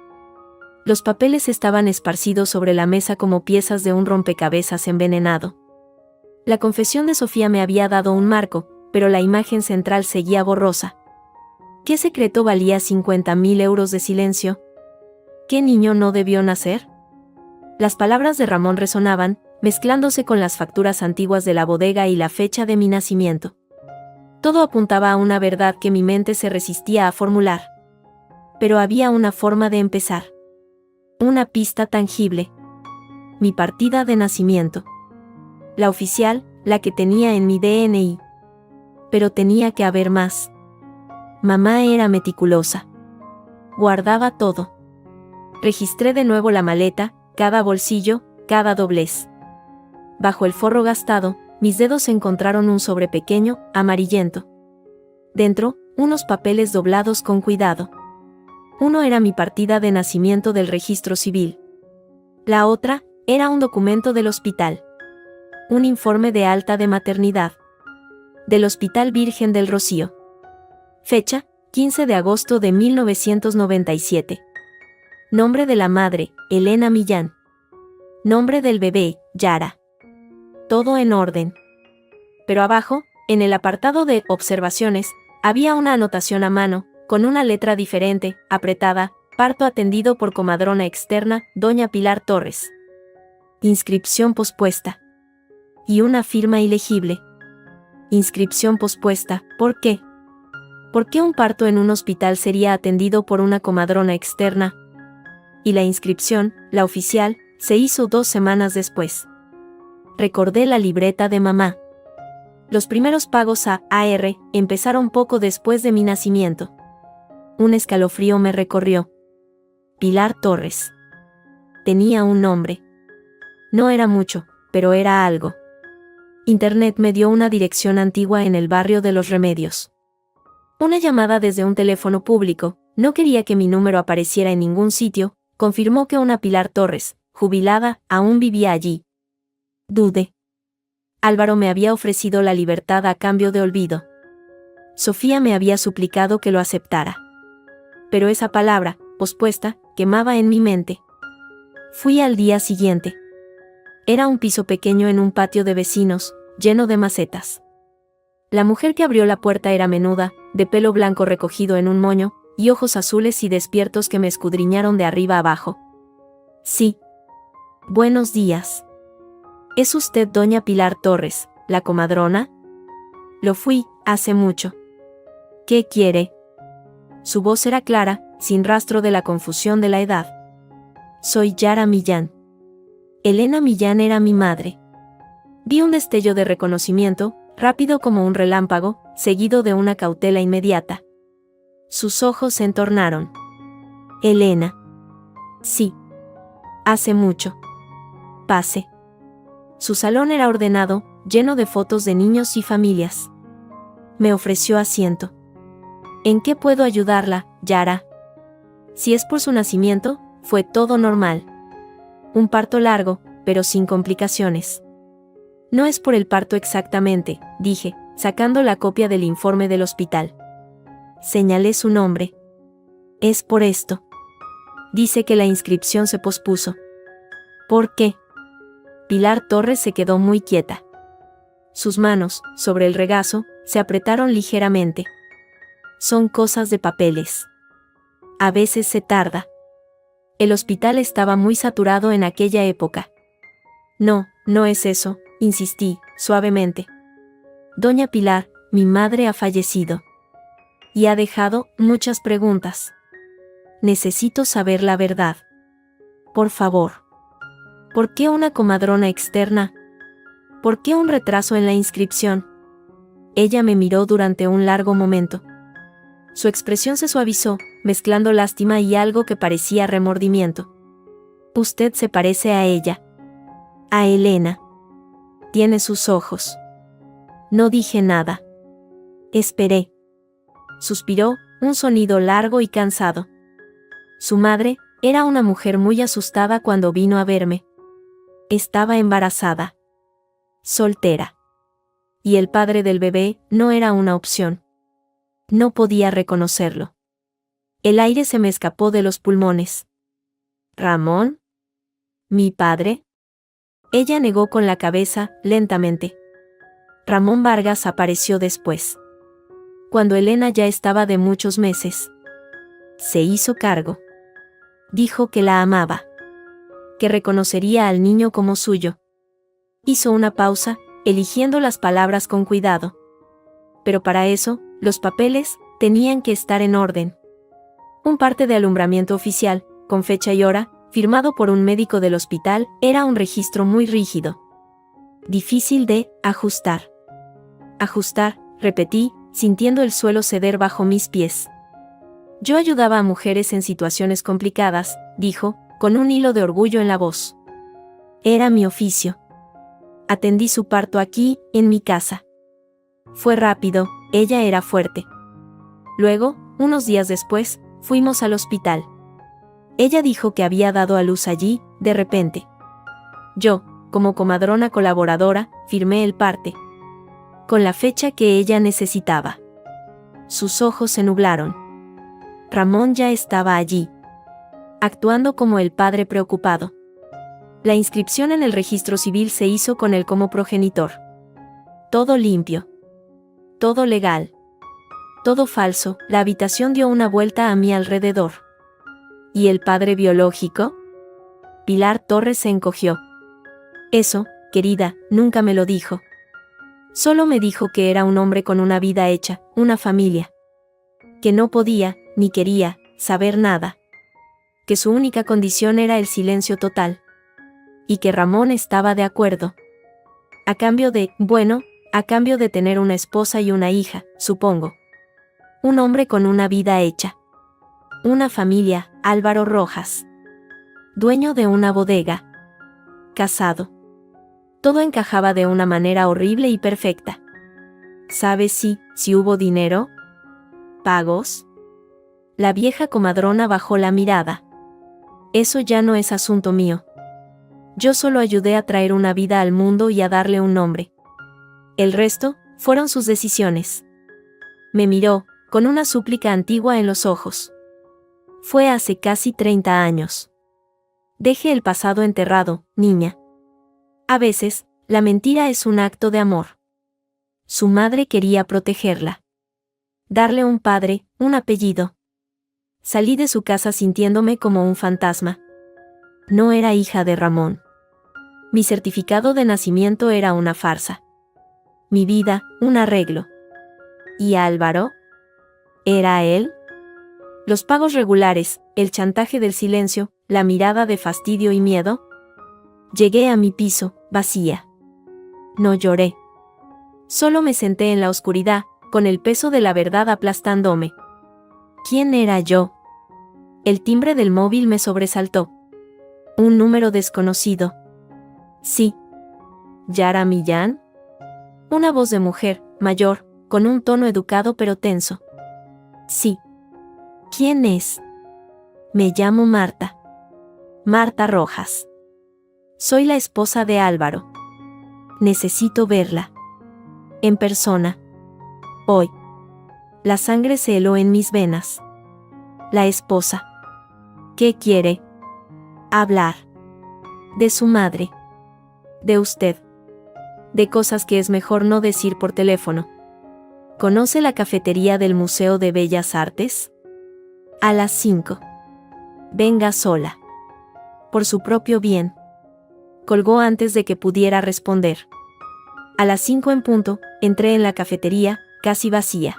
Los papeles estaban esparcidos sobre la mesa como piezas de un rompecabezas envenenado. La confesión de Sofía me había dado un marco, pero la imagen central seguía borrosa. ¿Qué secreto valía 50.000 euros de silencio? ¿Qué niño no debió nacer? Las palabras de Ramón resonaban, mezclándose con las facturas antiguas de la bodega y la fecha de mi nacimiento. Todo apuntaba a una verdad que mi mente se resistía a formular. Pero había una forma de empezar. Una pista tangible. Mi partida de nacimiento. La oficial, la que tenía en mi DNI. Pero tenía que haber más. Mamá era meticulosa. Guardaba todo. Registré de nuevo la maleta, cada bolsillo, cada doblez. Bajo el forro gastado, mis dedos encontraron un sobre pequeño, amarillento. Dentro, unos papeles doblados con cuidado. Uno era mi partida de nacimiento del registro civil. La otra, era un documento del hospital. Un informe de alta de maternidad. Del Hospital Virgen del Rocío. Fecha, 15 de agosto de 1997. Nombre de la madre, Elena Millán. Nombre del bebé, Yara. Todo en orden. Pero abajo, en el apartado de observaciones, había una anotación a mano, con una letra diferente, apretada: parto atendido por comadrona externa, doña Pilar Torres. Inscripción pospuesta. Y una firma ilegible. Inscripción pospuesta, ¿por qué? ¿Por qué un parto en un hospital sería atendido por una comadrona externa? Y la inscripción, la oficial, se hizo 2 semanas después. Recordé la libreta de mamá. Los primeros pagos a AR empezaron poco después de mi nacimiento. Un escalofrío me recorrió. Pilar Torres. Tenía un nombre. No era mucho, pero era algo. Internet me dio una dirección antigua en el barrio de Los Remedios. Una llamada desde un teléfono público, no quería que mi número apareciera en ningún sitio, confirmó que una Pilar Torres, jubilada, aún vivía allí. Dudé. Álvaro me había ofrecido la libertad a cambio de olvido. Sofía me había suplicado que lo aceptara. Pero esa palabra, pospuesta, quemaba en mi mente. Fui al día siguiente. Era un piso pequeño en un patio de vecinos, lleno de macetas. La mujer que abrió la puerta era menuda, de pelo blanco recogido en un moño, y ojos azules y despiertos que me escudriñaron de arriba abajo. Sí. Buenos días. ¿Es usted doña Pilar Torres, la comadrona? Lo fui, hace mucho. ¿Qué quiere? Su voz era clara, sin rastro de la confusión de la edad. Soy Yara Millán. Elena Millán era mi madre. Vi un destello de reconocimiento, rápido como un relámpago, seguido de una cautela inmediata. Sus ojos se entornaron. Elena. Sí. Hace mucho. Pase. Su salón era ordenado, lleno de fotos de niños y familias. Me ofreció asiento. ¿En qué puedo ayudarla, Yara? Si es por su nacimiento, fue todo normal. Un parto largo, pero sin complicaciones. No es por el parto exactamente, dije, sacando la copia del informe del hospital. Señalé su nombre. Es por esto. Dice que la inscripción se pospuso. ¿Por qué? Pilar Torres se quedó muy quieta. Sus manos, sobre el regazo, se apretaron ligeramente. Son cosas de papeles. A veces se tarda. El hospital estaba muy saturado en aquella época. No, no es eso, insistí, suavemente. Doña Pilar, mi madre ha fallecido. Y ha dejado muchas preguntas. Necesito saber la verdad. Por favor. ¿Por qué una comadrona externa? ¿Por qué un retraso en la inscripción? Ella me miró durante un largo momento. Su expresión se suavizó, mezclando lástima y algo que parecía remordimiento. Usted se parece a ella. A Elena. Tiene sus ojos. No dije nada. Esperé. Suspiró, un sonido largo y cansado. Su madre era una mujer muy asustada cuando vino a verme. Estaba embarazada. Soltera. Y el padre del bebé no era una opción. No podía reconocerlo. El aire se me escapó de los pulmones. ¿Ramón? ¿Mi padre? Ella negó con la cabeza, lentamente. Ramón Vargas apareció después. Cuando Elena ya estaba de muchos meses. Se hizo cargo. Dijo que la amaba. Que reconocería al niño como suyo. Hizo una pausa, eligiendo las palabras con cuidado. Pero para eso, los papeles tenían que estar en orden. Un parte de alumbramiento oficial, con fecha y hora, firmado por un médico del hospital, era un registro muy rígido. Difícil de ajustar. Ajustar, repetí, sintiendo el suelo ceder bajo mis pies. Yo ayudaba a mujeres en situaciones complicadas, dijo, con un hilo de orgullo en la voz. Era mi oficio. Atendí su parto aquí, en mi casa. Fue rápido, ella era fuerte. Luego, unos días después, fuimos al hospital. Ella dijo que había dado a luz allí, de repente. Yo, como comadrona colaboradora, firmé el parte. Con la fecha que ella necesitaba. Sus ojos se nublaron. Ramón ya estaba allí. Actuando como el padre preocupado. La inscripción en el registro civil se hizo con él como progenitor. Todo limpio. Todo legal. Todo falso. La habitación dio una vuelta a mi alrededor. ¿Y el padre biológico? Pilar Torres se encogió. Eso, querida, nunca me lo dijo. Solo me dijo que era un hombre con una vida hecha, una familia. Que no podía, ni quería, saber nada. Que su única condición era el silencio total. Y que Ramón estaba de acuerdo. A cambio de tener una esposa y una hija, supongo. Un hombre con una vida hecha. Una familia, Álvaro Rojas. Dueño de una bodega. Casado. Todo encajaba de una manera horrible y perfecta. ¿Sabes si hubo dinero? ¿Pagos? La vieja comadrona bajó la mirada. Eso ya no es asunto mío. Yo solo ayudé a traer una vida al mundo y a darle un nombre. El resto, fueron sus decisiones. Me miró, con una súplica antigua en los ojos. Fue hace casi 30 años. Deje el pasado enterrado, niña. A veces, la mentira es un acto de amor. Su madre quería protegerla. Darle un padre, un apellido. Salí de su casa sintiéndome como un fantasma. No era hija de Ramón. Mi certificado de nacimiento era una farsa. Mi vida, un arreglo. ¿Y Álvaro? ¿Era él? Los pagos regulares, el chantaje del silencio, la mirada de fastidio y miedo. Llegué a mi piso, vacía. No lloré. Solo me senté en la oscuridad, con el peso de la verdad aplastándome. ¿Quién era yo? El timbre del móvil me sobresaltó. Un número desconocido. Sí. ¿Yara Millán? Una voz de mujer, mayor, con un tono educado pero tenso. Sí. ¿Quién es? Me llamo Marta. Marta Rojas. Soy la esposa de Álvaro. Necesito verla. En persona. Hoy. La sangre se heló en mis venas. La esposa. ¿Qué quiere? Hablar. De su madre. De usted. De cosas que es mejor no decir por teléfono. ¿Conoce la cafetería del Museo de Bellas Artes? A las 5. Venga sola. Por su propio bien. Colgó antes de que pudiera responder. A las 5 en punto, entré en la cafetería, casi vacía.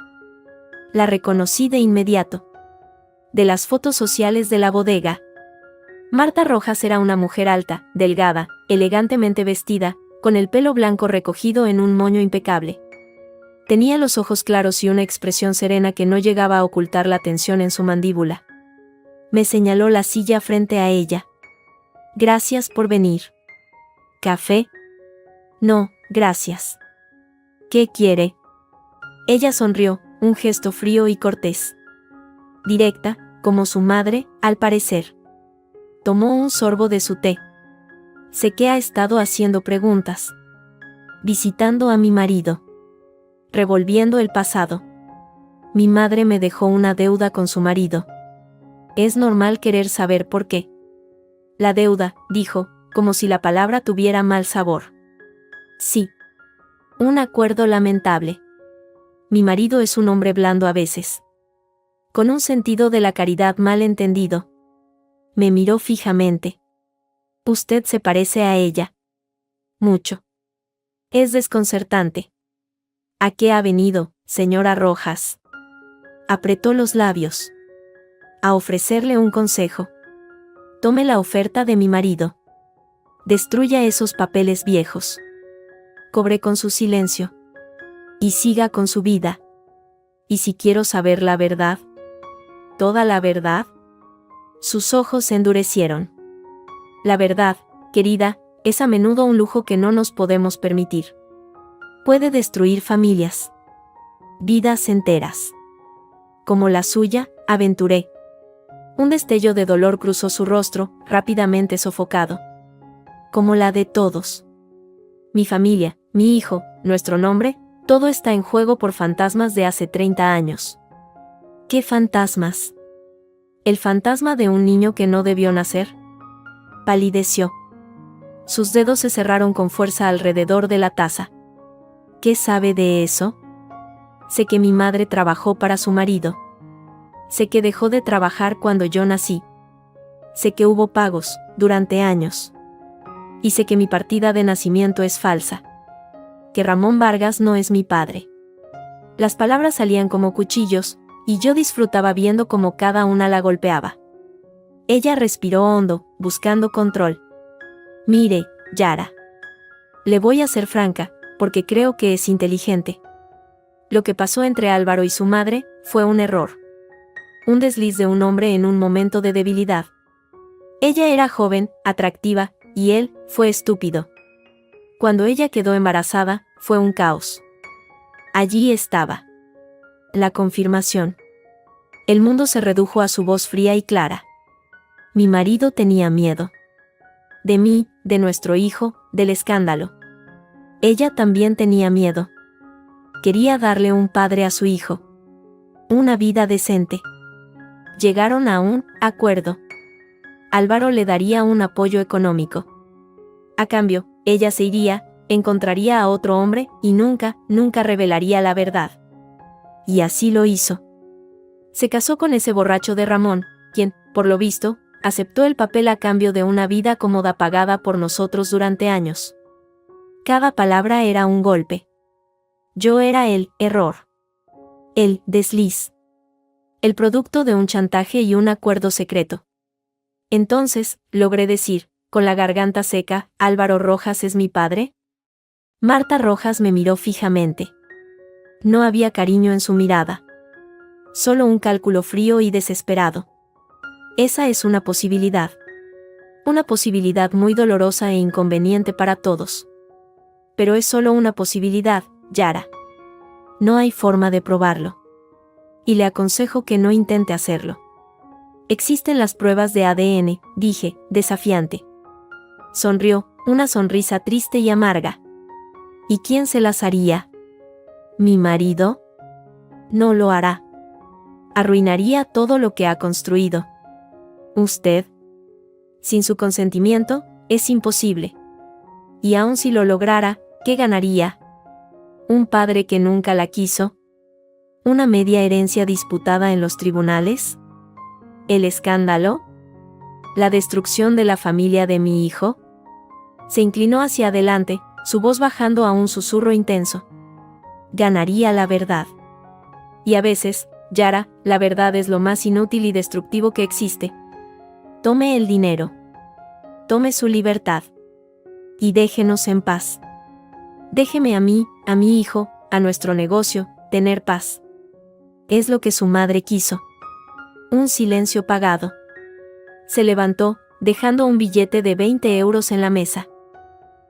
La reconocí de inmediato. De las fotos sociales de la bodega. Marta Rojas era una mujer alta, delgada, elegantemente vestida, con el pelo blanco recogido en un moño impecable. Tenía los ojos claros y una expresión serena que no llegaba a ocultar la tensión en su mandíbula. Me señaló la silla frente a ella. Gracias por venir. ¿Café? No, gracias. ¿Qué quiere? Ella sonrió, un gesto frío y cortés. Directa, como su madre, al parecer. Tomó un sorbo de su té. Sé que ha estado haciendo preguntas. Visitando a mi marido. Revolviendo el pasado. Mi madre me dejó una deuda con su marido. Es normal querer saber por qué. La deuda, dijo, como si la palabra tuviera mal sabor. Sí. Un acuerdo lamentable. Mi marido es un hombre blando a veces. Con un sentido de la caridad mal entendido. Me miró fijamente. Usted se parece a ella. Mucho. Es desconcertante. ¿A qué ha venido, señora Rojas? Apretó los labios. A ofrecerle un consejo. Tome la oferta de mi marido. Destruya esos papeles viejos. Cobre con su silencio. Y siga con su vida. ¿Y si quiero saber la verdad? ¿Toda la verdad? Sus ojos se endurecieron. La verdad, querida, es a menudo un lujo que no nos podemos permitir. Puede destruir familias. Vidas enteras. Como la suya, aventuré. Un destello de dolor cruzó su rostro, rápidamente sofocado. Como la de todos. Mi familia, mi hijo, nuestro nombre, todo está en juego por fantasmas de hace 30 años. ¿Qué fantasmas? ¿El fantasma de un niño que no debió nacer? Palideció. Sus dedos se cerraron con fuerza alrededor de la taza. ¿Qué sabe de eso? Sé que mi madre trabajó para su marido. Sé que dejó de trabajar cuando yo nací. Sé que hubo pagos, durante años. Y sé que mi partida de nacimiento es falsa. Que Ramón Vargas no es mi padre. Las palabras salían como cuchillos, y yo disfrutaba viendo cómo cada una la golpeaba. Ella respiró hondo, buscando control. Mire, Yara. Le voy a ser franca, porque creo que es inteligente. Lo que pasó entre Álvaro y su madre fue un error. Un desliz de un hombre en un momento de debilidad. Ella era joven, atractiva, y él fue estúpido. Cuando ella quedó embarazada, fue un caos. Allí estaba. La confirmación. El mundo se redujo a su voz fría y clara. Mi marido tenía miedo. De mí, de nuestro hijo, del escándalo. Ella también tenía miedo. Quería darle un padre a su hijo. Una vida decente. Llegaron a un acuerdo. Álvaro le daría un apoyo económico. A cambio, ella se iría, encontraría a otro hombre y nunca revelaría la verdad. Y así lo hizo. Se casó con ese borracho de Ramón, quien, por lo visto, aceptó el papel a cambio de una vida cómoda pagada por nosotros durante años. Cada palabra era un golpe. Yo era el error. El desliz. El producto de un chantaje y un acuerdo secreto. Entonces, logré decir, con la garganta seca, ¿Álvaro Rojas es mi padre? Marta Rojas me miró fijamente. No había cariño en su mirada. Solo un cálculo frío y desesperado. Esa es una posibilidad. Una posibilidad muy dolorosa e inconveniente para todos. Pero es solo una posibilidad, Yara. No hay forma de probarlo. Y le aconsejo que no intente hacerlo. Existen las pruebas de ADN, dije, desafiante. Sonrió, una sonrisa triste y amarga. ¿Y quién se las haría? ¿Mi marido? No lo hará. Arruinaría todo lo que ha construido. ¿Usted? Sin su consentimiento, es imposible. Y aun si lo lograra, ¿qué ganaría? ¿Un padre que nunca la quiso? ¿Una media herencia disputada en los tribunales? ¿El escándalo? ¿La destrucción de la familia de mi hijo? Se inclinó hacia adelante, su voz bajando a un susurro intenso. Ganaría la verdad. Y a veces, Yara, la verdad es lo más inútil y destructivo que existe. Tome el dinero. Tome su libertad. Y déjenos en paz. Déjeme a mí, a mi hijo, a nuestro negocio, tener paz. Es lo que su madre quiso. Un silencio pagado. Se levantó, dejando un billete de 20 euros en la mesa.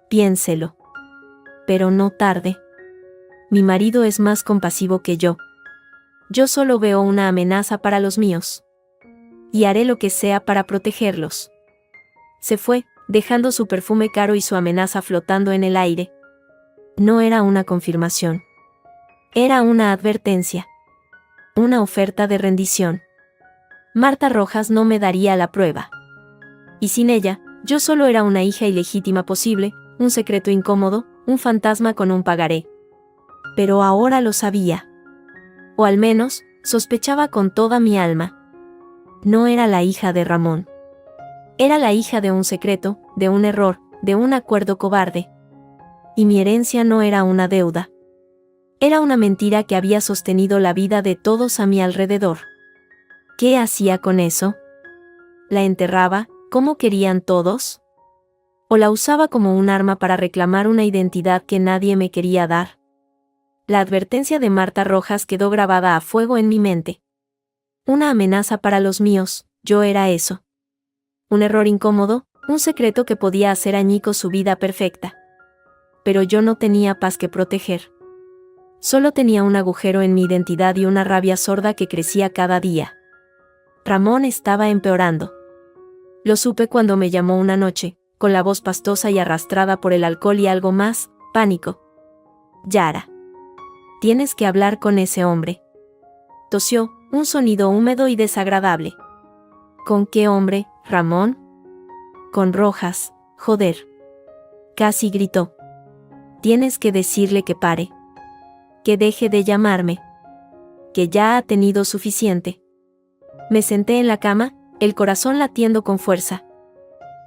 Piénselo. Pero no tarde. Mi marido es más compasivo que yo. Yo solo veo una amenaza para los míos. Y haré lo que sea para protegerlos. Se fue, dejando su perfume caro y su amenaza flotando en el aire. No era una confirmación. Era una advertencia. Una oferta de rendición. Marta Rojas no me daría la prueba. Y sin ella, yo solo era una hija ilegítima posible, un secreto incómodo, un fantasma con un pagaré. Pero ahora lo sabía. O al menos, sospechaba con toda mi alma. No era la hija de Ramón. Era la hija de un secreto, de un error, de un acuerdo cobarde. Y mi herencia no era una deuda. Era una mentira que había sostenido la vida de todos a mi alrededor. ¿Qué hacía con eso? ¿La enterraba, como querían todos? ¿O la usaba como un arma para reclamar una identidad que nadie me quería dar? La advertencia de Marta Rojas quedó grabada a fuego en mi mente. Una amenaza para los míos, yo era eso. Un error incómodo, un secreto que podía hacer añicos su vida perfecta. Pero yo no tenía paz que proteger. Solo tenía un agujero en mi identidad y una rabia sorda que crecía cada día. Ramón estaba empeorando. Lo supe cuando me llamó una noche, con la voz pastosa y arrastrada por el alcohol y algo más, pánico. Yara. Tienes que hablar con ese hombre. Tosió, un sonido húmedo y desagradable. ¿Con qué hombre, Ramón? Con Rojas, joder. Casi gritó. Tienes que decirle que pare. Que deje de llamarme. Que ya ha tenido suficiente. Me senté en la cama, el corazón latiendo con fuerza.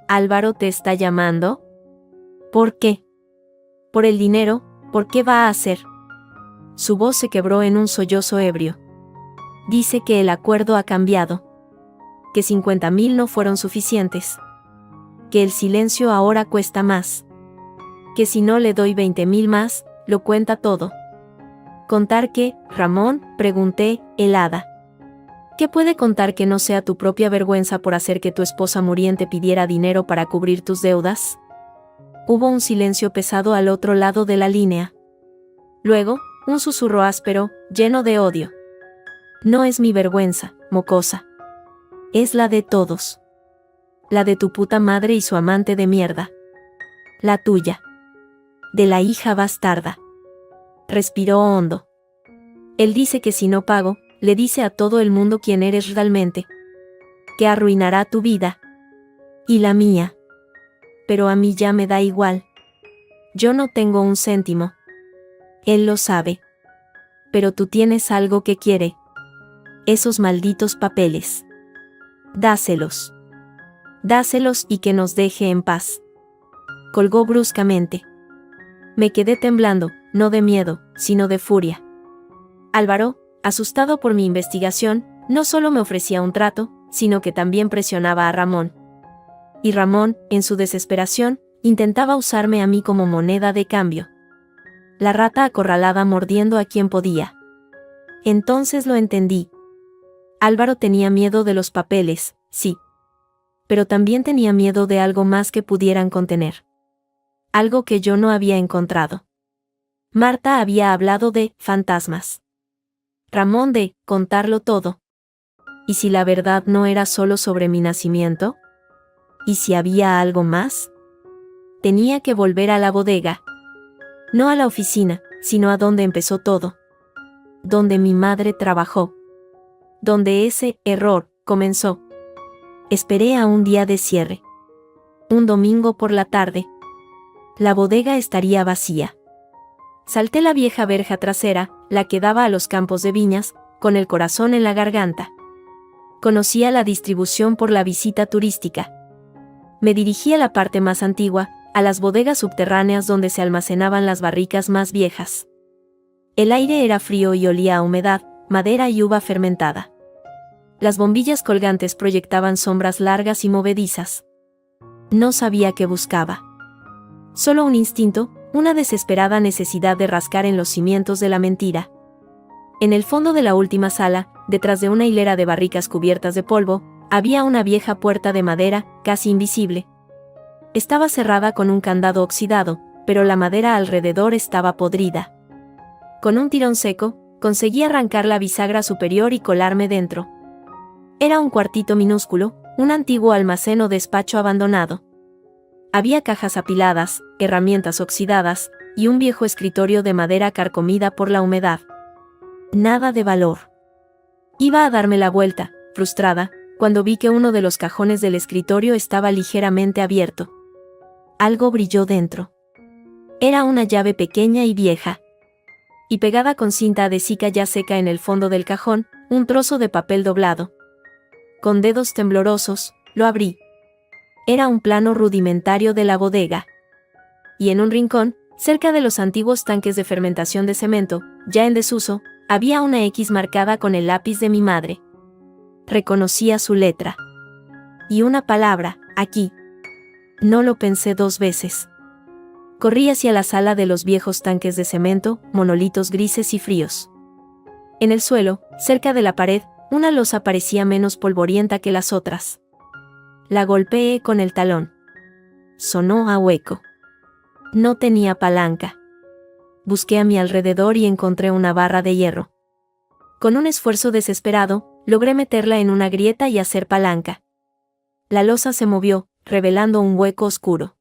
¿Álvaro te está llamando? ¿Por qué? Por el dinero, ¿por qué va a hacer? Su voz se quebró en un sollozo ebrio. Dice que el acuerdo ha cambiado. Que 50.000 no fueron suficientes. Que el silencio ahora cuesta más. Que si no le doy 20.000 más, lo cuenta todo. ¿Contar qué, Ramón?, pregunté, helada. ¿Qué puede contar que no sea tu propia vergüenza por hacer que tu esposa muriente pidiera dinero para cubrir tus deudas? Hubo un silencio pesado al otro lado de la línea. Luego, un susurro áspero, lleno de odio. No es mi vergüenza, mocosa. Es la de todos. La de tu puta madre y su amante de mierda. La tuya. De la hija bastarda. Respiró hondo. Él dice que si no pago, le dice a todo el mundo quién eres realmente. Que arruinará tu vida. Y la mía. Pero a mí ya me da igual. Yo no tengo un céntimo. Él lo sabe. Pero tú tienes algo que quiere. Esos malditos papeles. Dáselos. Dáselos y que nos deje en paz. Colgó bruscamente. Me quedé temblando, no de miedo, sino de furia. Álvaro, asustado por mi investigación, no solo me ofrecía un trato, sino que también presionaba a Ramón. Y Ramón, en su desesperación, intentaba usarme a mí como moneda de cambio. La rata acorralada mordiendo a quien podía. Entonces lo entendí. Álvaro tenía miedo de los papeles, sí. Pero también tenía miedo de algo más que pudieran contener. Algo que yo no había encontrado. Marta había hablado de fantasmas. Ramón de contarlo todo. ¿Y si la verdad no era solo sobre mi nacimiento? ¿Y si había algo más? Tenía que volver a la bodega. No a la oficina, sino a donde empezó todo. Donde mi madre trabajó. Donde ese error comenzó. Esperé a un día de cierre. Un domingo por la tarde. La bodega estaría vacía. Salté la vieja verja trasera, la que daba a los campos de viñas, con el corazón en la garganta. Conocía la distribución por la visita turística. Me dirigí a la parte más antigua, a las bodegas subterráneas donde se almacenaban las barricas más viejas. El aire era frío y olía a humedad, madera y uva fermentada. Las bombillas colgantes proyectaban sombras largas y movedizas. No sabía qué buscaba. Solo un instinto, una desesperada necesidad de rascar en los cimientos de la mentira. En el fondo de la última sala, detrás de una hilera de barricas cubiertas de polvo, había una vieja puerta de madera, casi invisible. Estaba cerrada con un candado oxidado, pero la madera alrededor estaba podrida. Con un tirón seco, conseguí arrancar la bisagra superior y colarme dentro. Era un cuartito minúsculo, un antiguo almacén o despacho abandonado. Había cajas apiladas, herramientas oxidadas, y un viejo escritorio de madera carcomida por la humedad. Nada de valor. Iba a darme la vuelta, frustrada, cuando vi que uno de los cajones del escritorio estaba ligeramente abierto. Algo brilló dentro. Era una llave pequeña y vieja. Y pegada con cinta adhesiva ya seca en el fondo del cajón, un trozo de papel doblado. Con dedos temblorosos, lo abrí. Era un plano rudimentario de la bodega. Y en un rincón, cerca de los antiguos tanques de fermentación de cemento, ya en desuso, había una X marcada con el lápiz de mi madre. Reconocía su letra. Y una palabra, aquí. No lo pensé 2 veces. Corrí hacia la sala de los viejos tanques de cemento, monolitos grises y fríos. En el suelo, cerca de la pared, una losa parecía menos polvorienta que las otras. La golpeé con el talón. Sonó a hueco. No tenía palanca. Busqué a mi alrededor y encontré una barra de hierro. Con un esfuerzo desesperado, logré meterla en una grieta y hacer palanca. La losa se movió, revelando un hueco oscuro.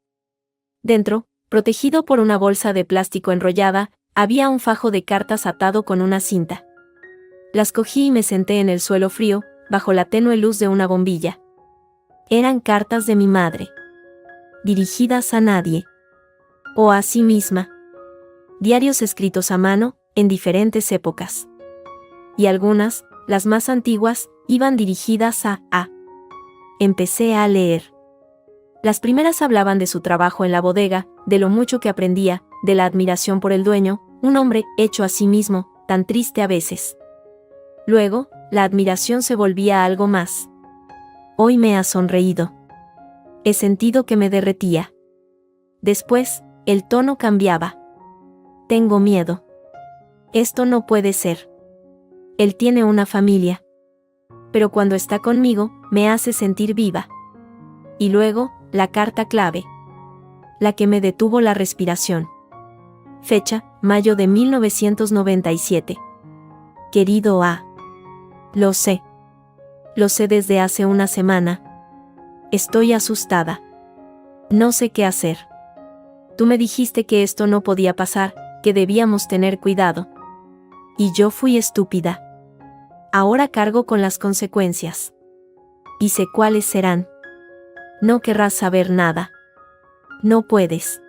Dentro, protegido por una bolsa de plástico enrollada, había un fajo de cartas atado con una cinta. Las cogí y me senté en el suelo frío, bajo la tenue luz de una bombilla. Eran cartas de mi madre. Dirigidas a nadie. O a sí misma. Diarios escritos a mano, en diferentes épocas. Y algunas, las más antiguas, iban dirigidas a. Empecé a leer. Las primeras hablaban de su trabajo en la bodega, de lo mucho que aprendía, de la admiración por el dueño, un hombre hecho a sí mismo, tan triste a veces. Luego, la admiración se volvía algo más. Hoy me ha sonreído. He sentido que me derretía. Después, el tono cambiaba. Tengo miedo. Esto no puede ser. Él tiene una familia. Pero cuando está conmigo, me hace sentir viva. Y luego, la carta clave. La que me detuvo la respiración. Fecha, mayo de 1997. Querido A. Lo sé. Lo sé desde hace una semana. Estoy asustada. No sé qué hacer. Tú me dijiste que esto no podía pasar, que debíamos tener cuidado. Y yo fui estúpida. Ahora cargo con las consecuencias. Y sé cuáles serán. No querrás saber nada. No puedes.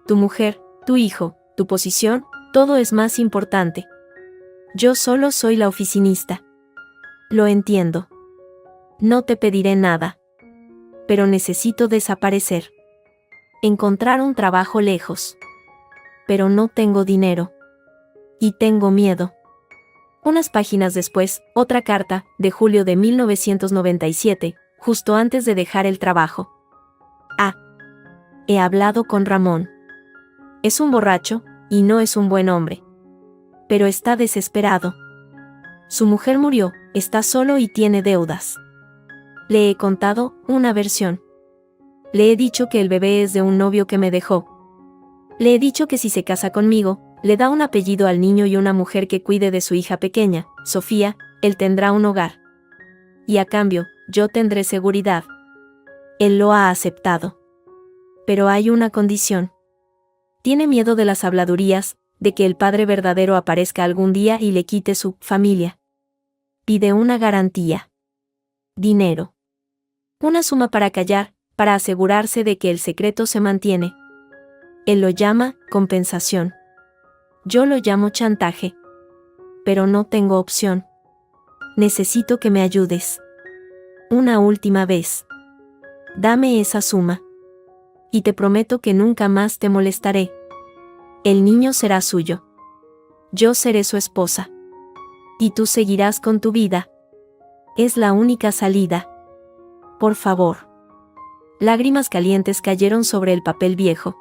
Tu mujer, tu hijo, tu posición, todo es más importante. Yo solo soy la oficinista. Lo entiendo. No te pediré nada. Pero necesito desaparecer. Encontrar un trabajo lejos. Pero no tengo dinero. Y tengo miedo. Unas páginas después, otra carta, de julio de 1997, justo antes de dejar el trabajo. He hablado con Ramón. Es un borracho, y no es un buen hombre. Pero está desesperado. Su mujer murió, está solo y tiene deudas. Le he contado una versión. Le he dicho que el bebé es de un novio que me dejó. Le he dicho que si se casa conmigo, le da un apellido al niño y una mujer que cuide de su hija pequeña, Sofía, él tendrá un hogar. Y a cambio, yo tendré seguridad. Él lo ha aceptado. Pero hay una condición. Tiene miedo de las habladurías, de que el padre verdadero aparezca algún día y le quite su familia. Pide una garantía. Dinero. Una suma para callar, para asegurarse de que el secreto se mantiene. Él lo llama compensación. Yo lo llamo chantaje. Pero no tengo opción. Necesito que me ayudes. Una última vez. Dame esa suma. Y te prometo que nunca más te molestaré. El niño será suyo. Yo seré su esposa. Y tú seguirás con tu vida. Es la única salida. Por favor. Lágrimas calientes cayeron sobre el papel viejo.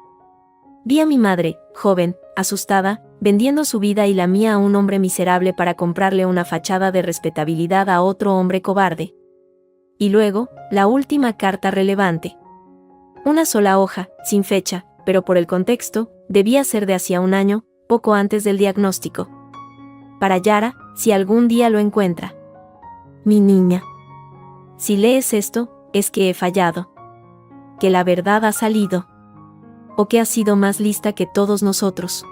Vi a mi madre, joven, asustada, vendiendo su vida y la mía a un hombre miserable para comprarle una fachada de respetabilidad a otro hombre cobarde. Y luego, la última carta relevante. Una sola hoja, sin fecha, pero por el contexto, debía ser de hacía un año, poco antes del diagnóstico. Para Yara, si algún día lo encuentra. Mi niña. Si lees esto, es que he fallado. Que la verdad ha salido. O que has sido más lista que todos nosotros.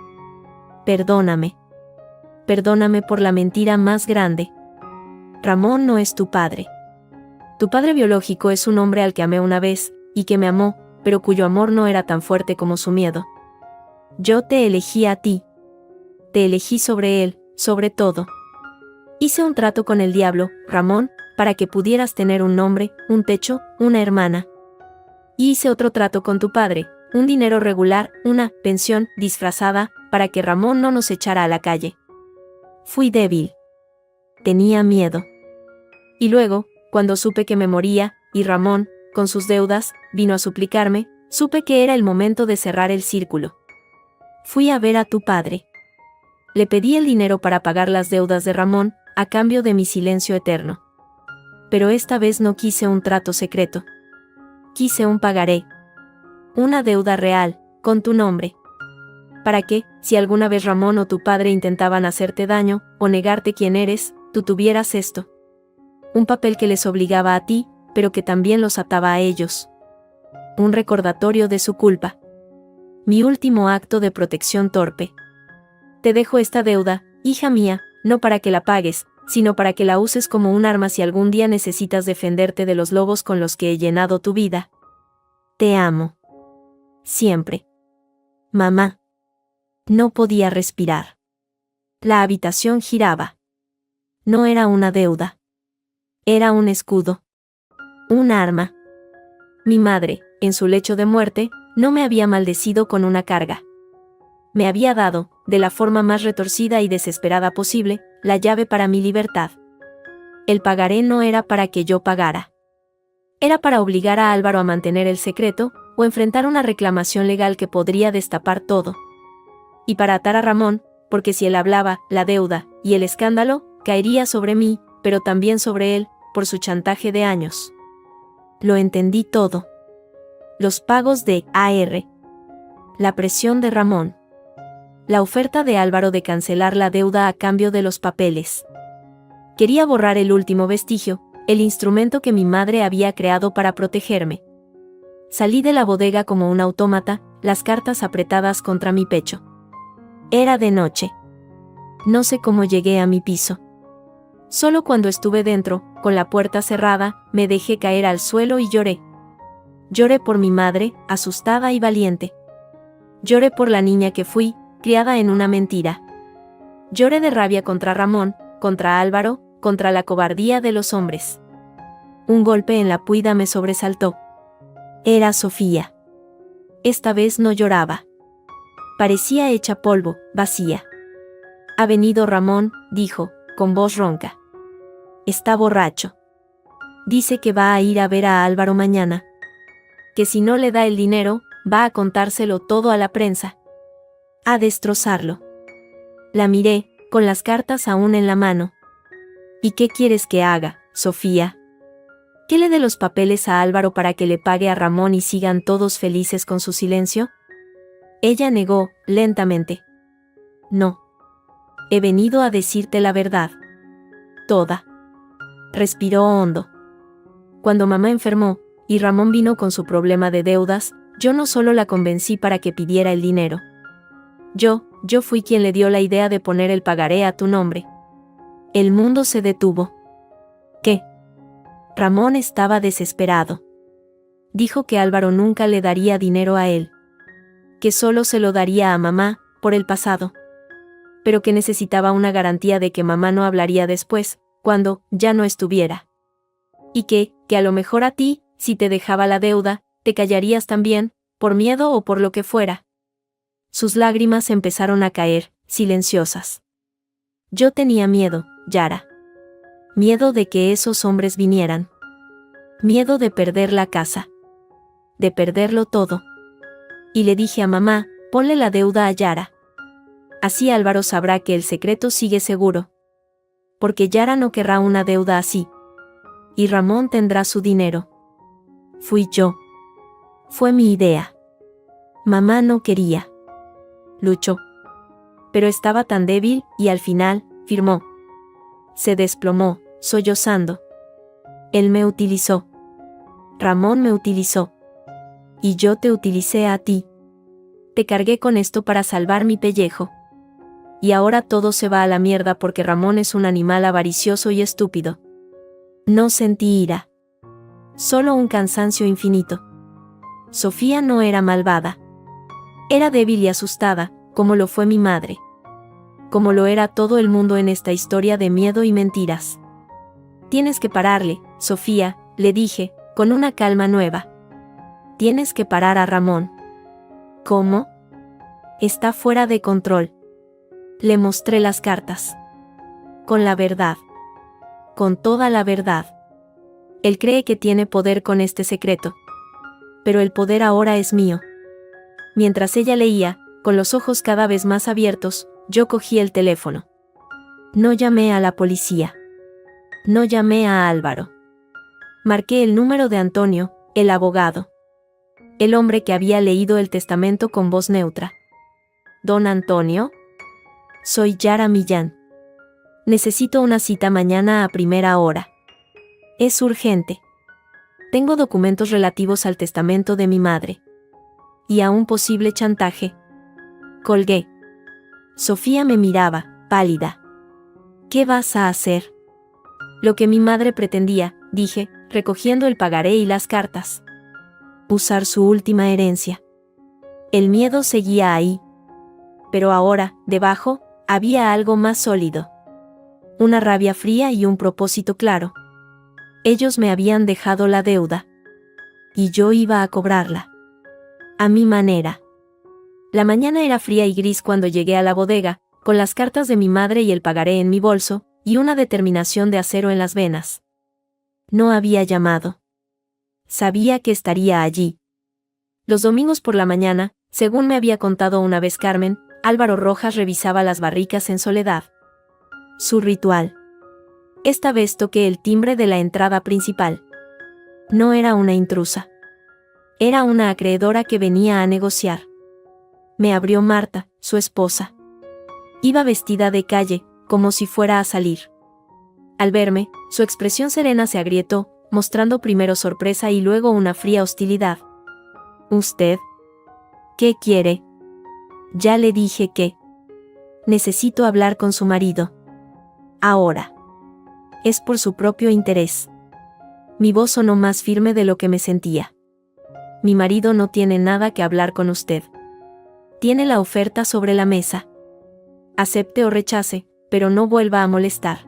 Perdóname. Perdóname por la mentira más grande. Ramón no es tu padre. Tu padre biológico es un hombre al que amé una vez, y que me amó, pero cuyo amor no era tan fuerte como su miedo. Yo te elegí a ti. Te elegí sobre él, sobre todo. Hice un trato con el diablo, Ramón, para que pudieras tener un nombre, un techo, una hermana. Y hice otro trato con tu padre, un dinero regular, una pensión disfrazada, para que Ramón no nos echara a la calle. Fui débil. Tenía miedo. Y luego, cuando supe que me moría, y Ramón, con sus deudas, vino a suplicarme, supe que era el momento de cerrar el círculo. Fui a ver a tu padre. Le pedí el dinero para pagar las deudas de Ramón, a cambio de mi silencio eterno. Pero esta vez no quise un trato secreto. Quise un pagaré. Una deuda real, con tu nombre. Para que, si alguna vez Ramón o tu padre intentaban hacerte daño, o negarte quién eres, tú tuvieras esto. Un papel que les obligaba a ti, pero que también los ataba a ellos. Un recordatorio de su culpa. Mi último acto de protección torpe. Te dejo esta deuda, hija mía, no para que la pagues, sino para que la uses como un arma si algún día necesitas defenderte de los lobos con los que he llenado tu vida. Te amo. Siempre. Mamá. No podía respirar. La habitación giraba. No era una deuda. Era un escudo. Un arma. Mi madre, en su lecho de muerte, no me había maldecido con una carga. Me había dado, de la forma más retorcida y desesperada posible, la llave para mi libertad. El pagaré no era para que yo pagara. Era para obligar a Álvaro a mantener el secreto, o enfrentar una reclamación legal que podría destapar todo. Y para atar a Ramón, porque si él hablaba, la deuda, y el escándalo, caería sobre mí, pero también sobre él, por su chantaje de años. Lo entendí todo. Los pagos de AR. La presión de Ramón. La oferta de Álvaro de cancelar la deuda a cambio de los papeles. Quería borrar el último vestigio, el instrumento que mi madre había creado para protegerme. Salí de la bodega como un autómata, las cartas apretadas contra mi pecho. Era de noche. No sé cómo llegué a mi piso. Solo cuando estuve dentro, con la puerta cerrada, me dejé caer al suelo y lloré. Lloré por mi madre, asustada y valiente. Lloré por la niña que fui, criada en una mentira. Lloré de rabia contra Ramón, contra Álvaro, contra la cobardía de los hombres. Un golpe en la puida me sobresaltó. Era Sofía. Esta vez no lloraba. Parecía hecha polvo, vacía. Ha venido Ramón, dijo, con voz ronca. Está borracho. Dice que va a ir a ver a Álvaro mañana. Que si no le da el dinero, va a contárselo todo a la prensa. A destrozarlo. La miré, con las cartas aún en la mano. ¿Y qué quieres que haga, Sofía? ¿Que le dé los papeles a Álvaro para que le pague a Ramón y sigan todos felices con su silencio? Ella negó, lentamente. No. He venido a decirte la verdad. Toda. Respiró hondo. Cuando mamá enfermó, y Ramón vino con su problema de deudas, yo no solo la convencí para que pidiera el dinero. Yo fui quien le dio la idea de poner el pagaré a tu nombre. El mundo se detuvo. ¿Qué? Ramón estaba desesperado. Dijo que Álvaro nunca le daría dinero a él. Que solo se lo daría a mamá, por el pasado. Pero que necesitaba una garantía de que mamá no hablaría después, cuando ya no estuviera. Y que a lo mejor a ti, si te dejaba la deuda, te callarías también, por miedo o por lo que fuera. Sus lágrimas empezaron a caer, silenciosas. Yo tenía miedo, Yara. Miedo de que esos hombres vinieran. Miedo de perder la casa. De perderlo todo. Y le dije a mamá, Ponle la deuda a Yara. Así Álvaro sabrá que el secreto sigue seguro. Porque Yara no querrá una deuda así. Y Ramón tendrá su dinero. Fui yo. Fue mi idea. Mamá no quería. Luchó. Pero estaba tan débil y al final, firmó. Se desplomó, sollozando. Él me utilizó. Ramón me utilizó. Y yo te utilicé a ti. Te cargué con esto para salvar mi pellejo. Y ahora todo se va a la mierda porque Ramón es un animal avaricioso y estúpido. No sentí ira. Solo un cansancio infinito. Sofía no era malvada. Era débil y asustada, como lo fue mi madre. Como lo era todo el mundo en esta historia de miedo y mentiras. Tienes que pararle, Sofía, le dije, con una calma nueva. Tienes que parar a Ramón. ¿Cómo? Está fuera de control. Le mostré las cartas. Con la verdad. Con toda la verdad. Él cree que tiene poder con este secreto. Pero el poder ahora es mío. Mientras ella leía, con los ojos cada vez más abiertos, yo cogí el teléfono. No llamé a la policía. No llamé a Álvaro. Marqué el número de Antonio, el abogado. El hombre que había leído el testamento con voz neutra. ¿Don Antonio? Soy Yara Millán. Necesito una cita mañana a primera hora. Es urgente. Tengo documentos relativos al testamento de mi madre. Y a un posible chantaje. Colgué. Sofía me miraba, pálida. ¿Qué vas a hacer? Lo que mi madre pretendía, dije, recogiendo el pagaré y las cartas. Usar su última herencia. El miedo seguía ahí. Pero ahora, debajo, había algo más sólido. Una rabia fría y un propósito claro. Ellos me habían dejado la deuda. Y yo iba a cobrarla. A mi manera. La mañana era fría y gris cuando llegué a la bodega, con las cartas de mi madre y el pagaré en mi bolso, y una determinación de acero en las venas. No había llamado. Sabía que estaría allí. Los domingos por la mañana, según me había contado una vez Carmen, Álvaro Rojas revisaba las barricas en soledad. Su ritual. Esta vez toqué el timbre de la entrada principal. No era una intrusa. Era una acreedora que venía a negociar. Me abrió Marta, su esposa. Iba vestida de calle, como si fuera a salir. Al verme, su expresión serena se agrietó, mostrando primero sorpresa y luego una fría hostilidad. ¿Usted? ¿Qué quiere? Ya le dije que necesito hablar con su marido. Ahora. Es por su propio interés. Mi voz sonó más firme de lo que me sentía. Mi marido no tiene nada que hablar con usted. Tiene la oferta sobre la mesa. Acepte o rechace, pero no vuelva a molestar.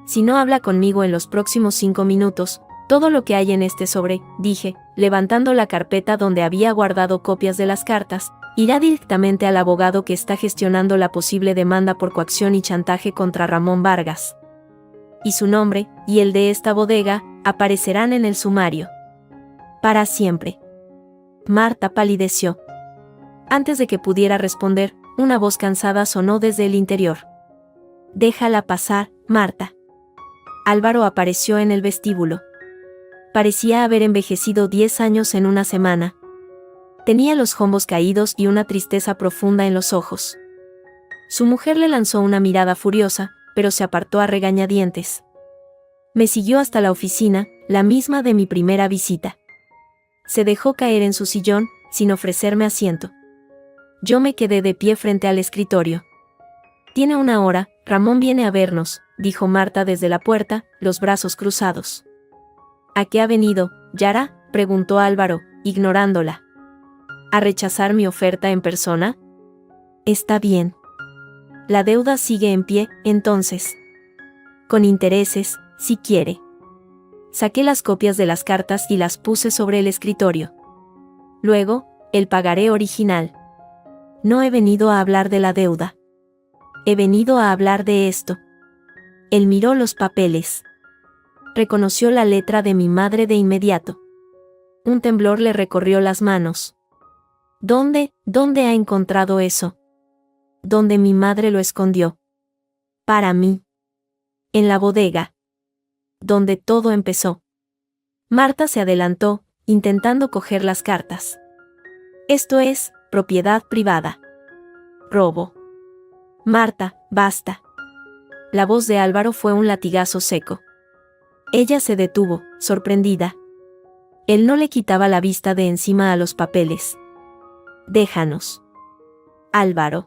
Si no habla conmigo en los próximos 5 minutos, todo lo que hay en este sobre, dije, levantando la carpeta donde había guardado copias de las cartas, irá directamente al abogado que está gestionando la posible demanda por coacción y chantaje contra Ramón Vargas. Y su nombre, y el de esta bodega, aparecerán en el sumario. Para siempre. Marta palideció. Antes de que pudiera responder, una voz cansada sonó desde el interior. Déjala pasar, Marta. Álvaro apareció en el vestíbulo. Parecía haber envejecido 10 años en una semana. Tenía los hombros caídos y una tristeza profunda en los ojos. Su mujer le lanzó una mirada furiosa, pero se apartó a regañadientes. Me siguió hasta la oficina, la misma de mi primera visita. Se dejó caer en su sillón, sin ofrecerme asiento. Yo me quedé de pie frente al escritorio. Tiene una hora, Ramón viene a vernos, dijo Marta desde la puerta, los brazos cruzados. ¿A qué ha venido, Yara?, preguntó Álvaro, ignorándola. ¿A rechazar mi oferta en persona? Está bien. La deuda sigue en pie, entonces. Con intereses, si quiere. Saqué las copias de las cartas y las puse sobre el escritorio. Luego, el pagaré original. No he venido a hablar de la deuda. He venido a hablar de esto. Él miró los papeles. Reconoció la letra de mi madre de inmediato. Un temblor le recorrió las manos. ¿Dónde ha encontrado eso? ¿Dónde mi madre lo escondió? Para mí. En la bodega. Donde todo empezó. Marta se adelantó, intentando coger las cartas. Esto es, propiedad privada. Robo. Marta, basta. La voz de Álvaro fue un latigazo seco. Ella se detuvo, sorprendida. Él no le quitaba la vista de encima a los papeles. Déjanos. Álvaro.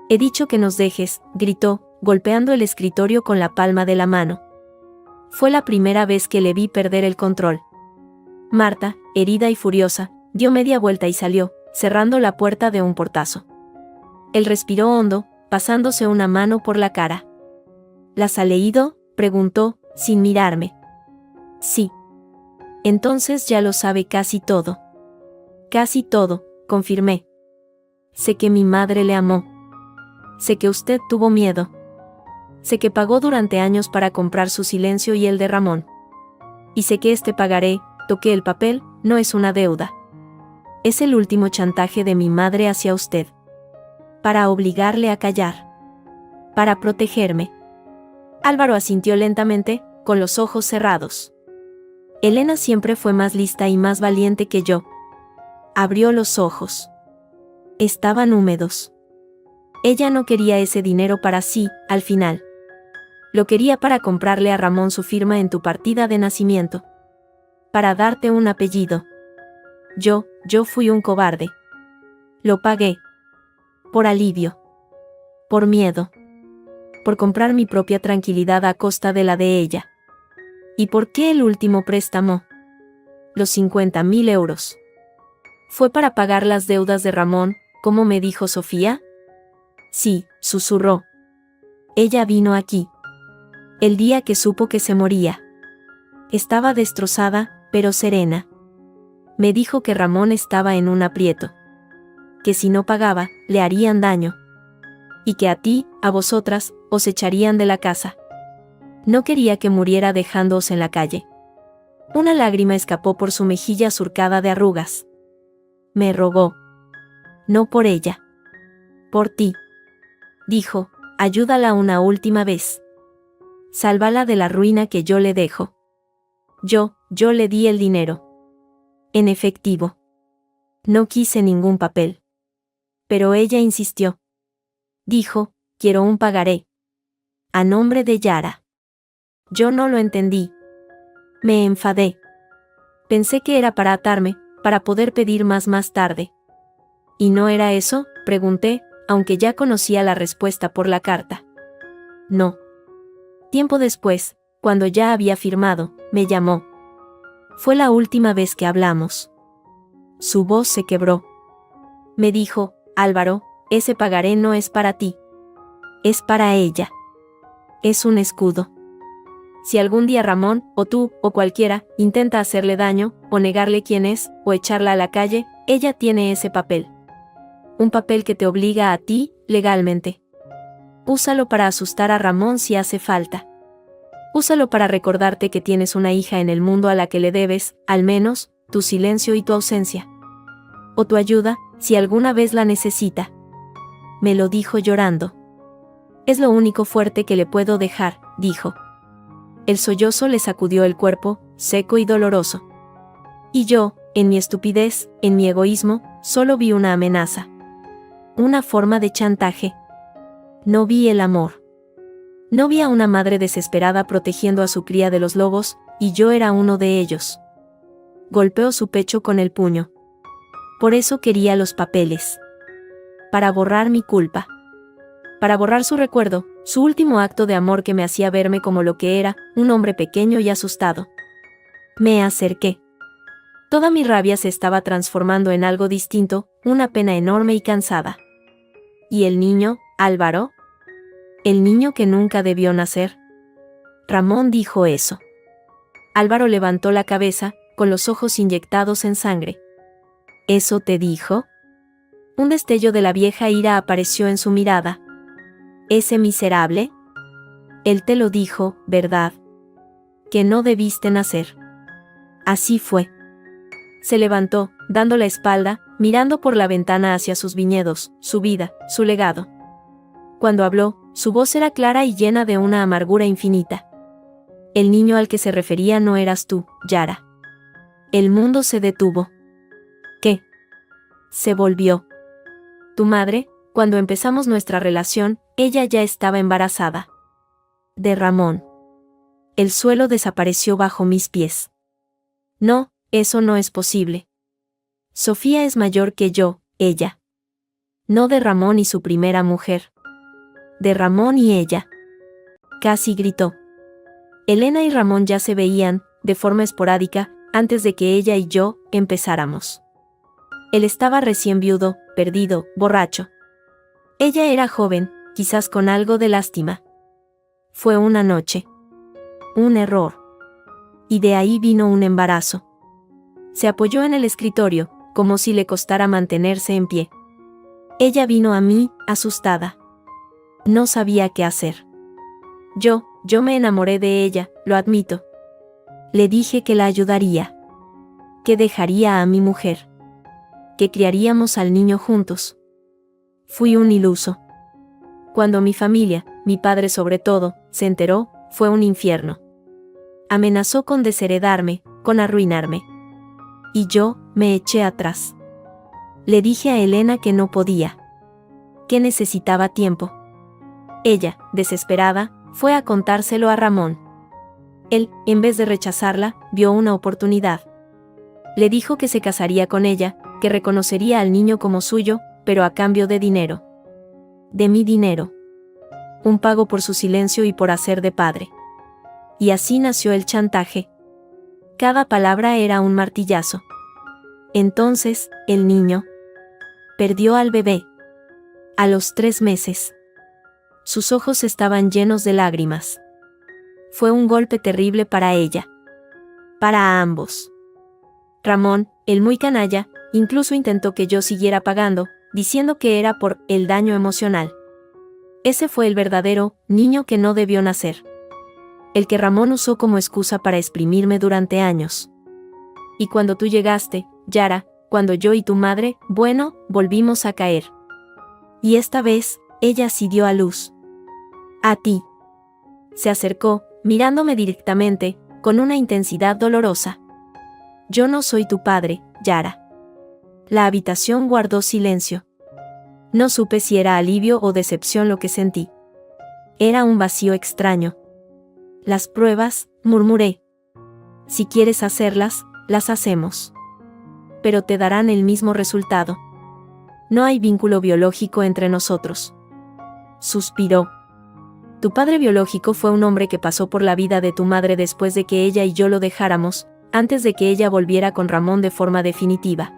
He dicho que nos dejes, gritó, golpeando el escritorio con la palma de la mano. Fue la primera vez que le vi perder el control. Marta, herida y furiosa, dio media vuelta y salió, cerrando la puerta de un portazo. Él respiró hondo, pasándose una mano por la cara. ¿Las ha leído?, preguntó, sin mirarme. Sí. Entonces ya lo sabe casi todo. Casi todo, confirmé. Sé que mi madre le amó. Sé que usted tuvo miedo. Sé que pagó durante años para comprar su silencio y el de Ramón. Y sé que este pagaré, toqué el papel, no es una deuda. Es el último chantaje de mi madre hacia usted. Para obligarle a callar. Para protegerme. Álvaro asintió lentamente, con los ojos cerrados. Elena siempre fue más lista y más valiente que yo. Abrió los ojos. Estaban húmedos. Ella no quería ese dinero para sí, al final. Lo quería para comprarle a Ramón su firma en tu partida de nacimiento. Para darte un apellido. Yo fui un cobarde. Lo pagué. Por alivio. Por miedo. Por comprar mi propia tranquilidad a costa de la de ella. ¿Y por qué el último préstamo? Los 50.000 euros. ¿Fue para pagar las deudas de Ramón, como me dijo Sofía? Sí, susurró. Ella vino aquí. El día que supo que se moría. Estaba destrozada, pero serena. Me dijo que Ramón estaba en un aprieto. Que si no pagaba, le harían daño. Y que a ti, a vosotras, os echarían de la casa. No quería que muriera dejándoos en la calle. Una lágrima escapó por su mejilla surcada de arrugas. Me rogó. No por ella. Por ti. Dijo, ayúdala una última vez. Sálvala de la ruina que yo le dejo. Yo le di el dinero. En efectivo. No quise ningún papel. Pero ella insistió. Dijo, quiero un pagaré. A nombre de Yara. Yo no lo entendí. Me enfadé. Pensé que era para atarme, para poder pedir más tarde. ¿Y no era eso?, pregunté, aunque ya conocía la respuesta por la carta. No. Tiempo después, cuando ya había firmado, me llamó. Fue la última vez que hablamos. Su voz se quebró. Me dijo, Álvaro, ese pagaré no es para ti. Es para ella. Es un escudo. Si algún día Ramón, o tú, o cualquiera, intenta hacerle daño, o negarle quién es, o echarla a la calle, ella tiene ese papel. Un papel que te obliga a ti, legalmente. Úsalo para asustar a Ramón si hace falta. Úsalo para recordarte que tienes una hija en el mundo a la que le debes, al menos, tu silencio y tu ausencia. O tu ayuda, si alguna vez la necesita. Me lo dijo llorando. Es lo único fuerte que le puedo dejar, dijo. El sollozo le sacudió el cuerpo, seco y doloroso. Y yo, en mi estupidez, en mi egoísmo, solo vi una amenaza. Una forma de chantaje. No vi el amor. No vi a una madre desesperada protegiendo a su cría de los lobos, y yo era uno de ellos. Golpeó su pecho con el puño. Por eso quería los papeles. Para borrar mi culpa. Para borrar su recuerdo, su último acto de amor que me hacía verme como lo que era, un hombre pequeño y asustado. Me acerqué. Toda mi rabia se estaba transformando en algo distinto, una pena enorme y cansada. ¿Y el niño, Álvaro? ¿El niño que nunca debió nacer? Ramón dijo eso. Álvaro levantó la cabeza, con los ojos inyectados en sangre. ¿Eso te dijo? Un destello de la vieja ira apareció en su mirada. ¿Ese miserable? Él te lo dijo, ¿verdad? Que no debiste nacer. Así fue. Se levantó, dando la espalda, mirando por la ventana hacia sus viñedos, su vida, su legado. Cuando habló, su voz era clara y llena de una amargura infinita. El niño al que se refería no eras tú, Yara. El mundo se detuvo. ¿Qué? Se volvió. Tu madre, cuando empezamos nuestra relación, ella ya estaba embarazada. De Ramón. El suelo desapareció bajo mis pies. No, eso no es posible. Sofía es mayor que yo, ella. No de Ramón y su primera mujer. De Ramón y ella. Casi gritó. Elena y Ramón ya se veían, de forma esporádica, antes de que ella y yo empezáramos. Él estaba recién viudo, perdido, borracho. Ella era joven, quizás con algo de lástima. Fue una noche. Un error. Y de ahí vino un embarazo. Se apoyó en el escritorio, como si le costara mantenerse en pie. Ella vino a mí, asustada. No sabía qué hacer. Yo me enamoré de ella, lo admito. Le dije que la ayudaría. Que dejaría a mi mujer. Que criaríamos al niño juntos. Fui un iluso. Cuando mi familia, mi padre sobre todo, se enteró, fue un infierno. Amenazó con desheredarme, con arruinarme. Y yo, me eché atrás. Le dije a Elena que no podía. Que necesitaba tiempo. Ella, desesperada, fue a contárselo a Ramón. Él, en vez de rechazarla, vio una oportunidad. Le dijo que se casaría con ella, que reconocería al niño como suyo, pero a cambio de dinero. De mi dinero. Un pago por su silencio y por hacer de padre. Y así nació el chantaje. Cada palabra era un martillazo. Entonces, el niño perdió al bebé. A los 3 meses. Sus ojos estaban llenos de lágrimas. Fue un golpe terrible para ella. Para ambos. Ramón, el muy canalla, incluso intentó que yo siguiera pagando, diciendo que era por el daño emocional. Ese fue el verdadero niño que no debió nacer. El que Ramón usó como excusa para exprimirme durante años. Y cuando tú llegaste, Yara, cuando yo y tu madre, bueno, volvimos a caer. Y esta vez, ella sí dio a luz. A ti. Se acercó, mirándome directamente, con una intensidad dolorosa. Yo no soy tu padre, Yara. La habitación guardó silencio. No supe si era alivio o decepción lo que sentí. Era un vacío extraño. Las pruebas, murmuré. Si quieres hacerlas, las hacemos. Pero te darán el mismo resultado. No hay vínculo biológico entre nosotros. Suspiró. Tu padre biológico fue un hombre que pasó por la vida de tu madre después de que ella y yo lo dejáramos, antes de que ella volviera con Ramón de forma definitiva.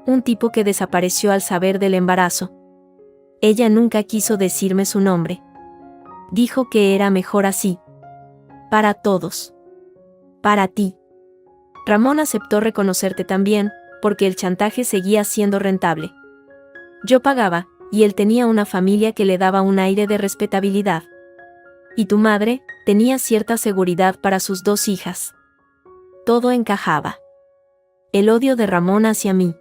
Un tipo que desapareció al saber del embarazo. Ella nunca quiso decirme su nombre. Dijo que era mejor así. Para todos. Para ti. Ramón aceptó reconocerte también, porque el chantaje seguía siendo rentable. Yo pagaba, y él tenía una familia que le daba un aire de respetabilidad. Y tu madre tenía cierta seguridad para sus 2 hijas. Todo encajaba. El odio de Ramón hacia mí.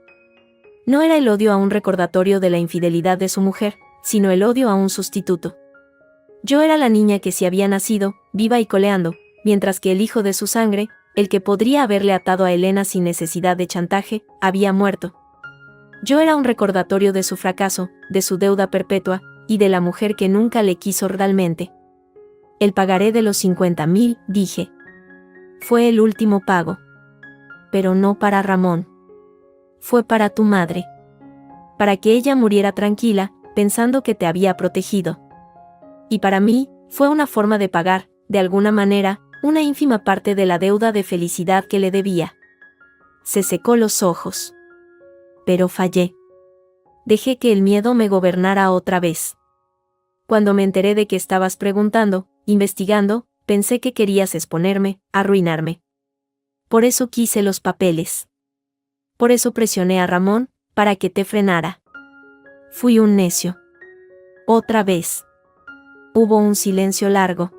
No era el odio a un recordatorio de la infidelidad de su mujer, sino el odio a un sustituto. Yo era la niña que sí había nacido, viva y coleando, mientras que el hijo de su sangre, el que podría haberle atado a Elena sin necesidad de chantaje, había muerto. Yo era un recordatorio de su fracaso, de su deuda perpetua, y de la mujer que nunca le quiso realmente. El pagaré de los 50,000, dije. Fue el último pago. Pero no para Ramón. Fue para tu madre. Para que ella muriera tranquila, pensando que te había protegido. Y para mí, fue una forma de pagar, de alguna manera, una ínfima parte de la deuda de felicidad que le debía. Se secó los ojos. Pero fallé. Dejé que el miedo me gobernara otra vez. Cuando me enteré de que estabas preguntando, investigando, pensé que querías exponerme, arruinarme. Por eso quise los papeles. Por eso presioné a Ramón, para que te frenara. Fui un necio. Otra vez. Hubo un silencio largo.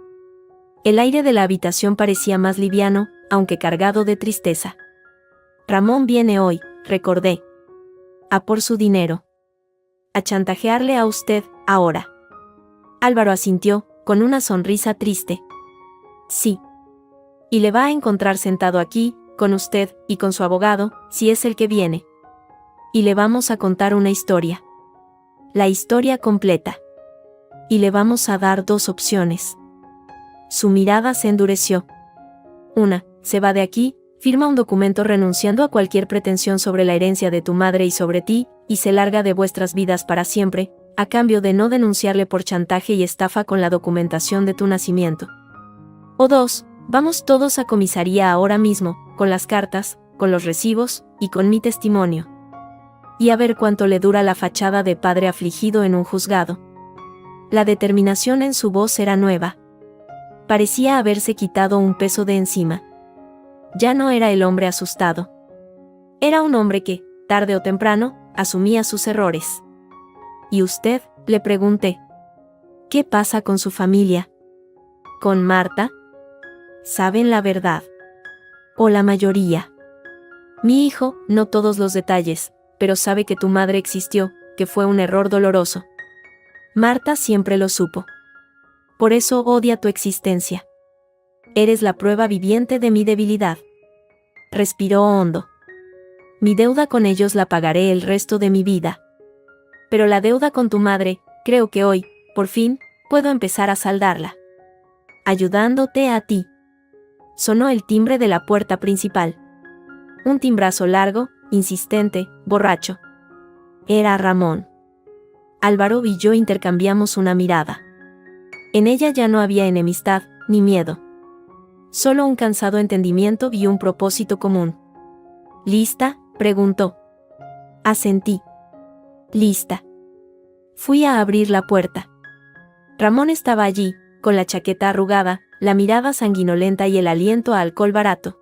El aire de la habitación parecía más liviano, aunque cargado de tristeza. Ramón viene hoy, recordé. A por su dinero. A chantajearle a usted, ahora. Álvaro asintió, con una sonrisa triste. Sí. Y le va a encontrar sentado aquí, con usted, y con su abogado, si es el que viene. Y le vamos a contar una historia. La historia completa. Y le vamos a dar 2 opciones. Su mirada se endureció. Una, se va de aquí, firma un documento renunciando a cualquier pretensión sobre la herencia de tu madre y sobre ti, y se larga de vuestras vidas para siempre, a cambio de no denunciarle por chantaje y estafa con la documentación de tu nacimiento. O 2, vamos todos a comisaría ahora mismo, con las cartas, con los recibos, y con mi testimonio. Y a ver cuánto le dura la fachada de padre afligido en un juzgado. La determinación en su voz era nueva. Parecía haberse quitado un peso de encima. Ya no era el hombre asustado. Era un hombre que, tarde o temprano, asumía sus errores. ¿Y usted?, le pregunté. ¿Qué pasa con su familia? ¿Con Marta? ¿Saben la verdad? ¿O la mayoría? Mi hijo, no todos los detalles, pero sabe que tu madre existió, que fue un error doloroso. Marta siempre lo supo. Por eso odia tu existencia. Eres la prueba viviente de mi debilidad. Respiró hondo. Mi deuda con ellos la pagaré el resto de mi vida. Pero la deuda con tu madre, creo que hoy, por fin, puedo empezar a saldarla. Ayudándote a ti. Sonó el timbre de la puerta principal. Un timbrazo largo, insistente, borracho. Era Ramón. Álvaro y yo intercambiamos una mirada. En ella ya no había enemistad, ni miedo. Solo un cansado entendimiento y un propósito común. ¿Lista?, preguntó. Asentí. Lista. Fui a abrir la puerta. Ramón estaba allí, con la chaqueta arrugada, la mirada sanguinolenta y el aliento a alcohol barato.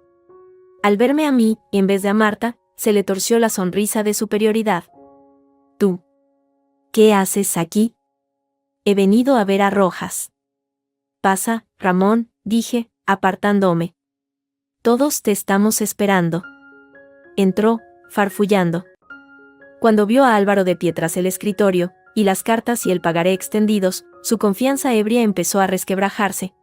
Al verme a mí, en vez de a Marta, se le torció la sonrisa de superioridad. ¿Tú? ¿Qué haces aquí? He venido a ver a Rojas. Pasa, Ramón, dije, apartándome. Todos te estamos esperando. Entró, farfullando. Cuando vio a Álvaro de pie tras el escritorio, y las cartas y el pagaré extendidos, su confianza ebria empezó a resquebrajarse.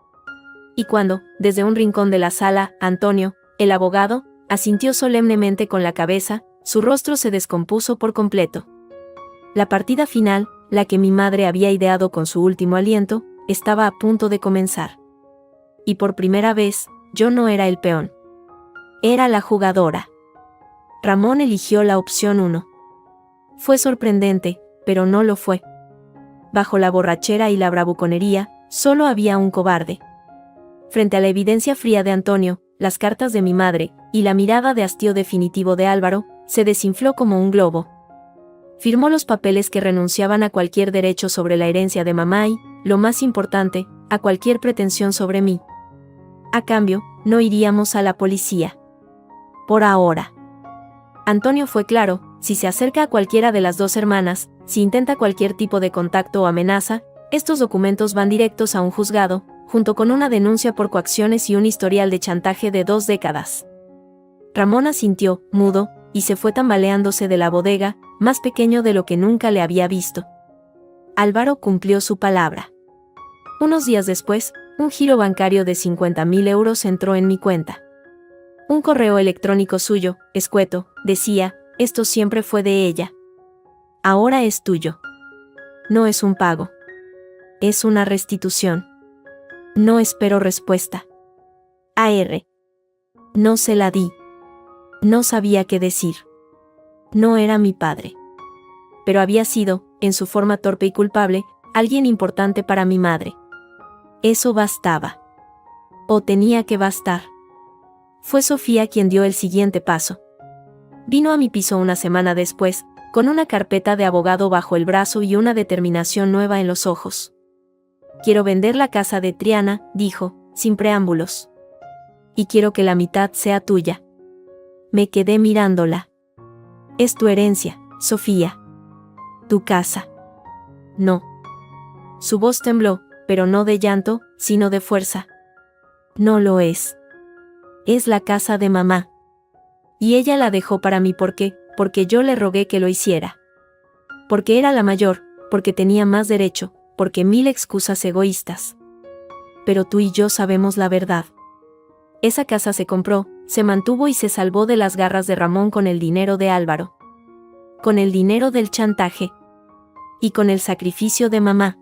Y cuando, desde un rincón de la sala, Antonio, el abogado, asintió solemnemente con la cabeza, su rostro se descompuso por completo. La partida final, la que mi madre había ideado con su último aliento, estaba a punto de comenzar. Y por primera vez, yo no era el peón. Era la jugadora. Ramón eligió la opción 1. Fue sorprendente, pero no lo fue. Bajo la borrachera y la bravuconería, solo había un cobarde. Frente a la evidencia fría de Antonio, las cartas de mi madre, y la mirada de hastío definitivo de Álvaro, se desinfló como un globo. Firmó los papeles que renunciaban a cualquier derecho sobre la herencia de mamá y, lo más importante, a cualquier pretensión sobre mí. A cambio, no iríamos a la policía. Por ahora. Antonio fue claro: si se acerca a cualquiera de las 2 hermanas, si intenta cualquier tipo de contacto o amenaza, estos documentos van directos a un juzgado, junto con una denuncia por coacciones y un historial de chantaje de 2 décadas. Ramón asintió, mudo, y se fue tambaleándose de la bodega, más pequeño de lo que nunca le había visto. Álvaro cumplió su palabra. Unos días después, un giro bancario de 50.000 euros entró en mi cuenta. Un correo electrónico suyo, escueto, decía: esto siempre fue de ella. Ahora es tuyo. No es un pago. Es una restitución. No espero respuesta. AR. No se la di. No sabía qué decir. No era mi padre. Pero había sido, en su forma torpe y culpable, alguien importante para mi madre. Eso bastaba. O tenía que bastar. Fue Sofía quien dio el siguiente paso. Vino a mi piso una semana después, con una carpeta de abogado bajo el brazo y una determinación nueva en los ojos. Quiero vender la casa de Triana, dijo, sin preámbulos. Y quiero que la mitad sea tuya. Me quedé mirándola. Es tu herencia, Sofía. Tu casa. No. Su voz tembló, pero no de llanto, sino de fuerza. No lo es. Es la casa de mamá. Y ella la dejó para mí porque, porque yo le rogué que lo hiciera. Porque era la mayor, porque tenía más derecho, porque 1000 excusas egoístas. Pero tú y yo sabemos la verdad. Esa casa se compró, se mantuvo y se salvó de las garras de Ramón con el dinero de Álvaro. Con el dinero del chantaje. Y con el sacrificio de mamá.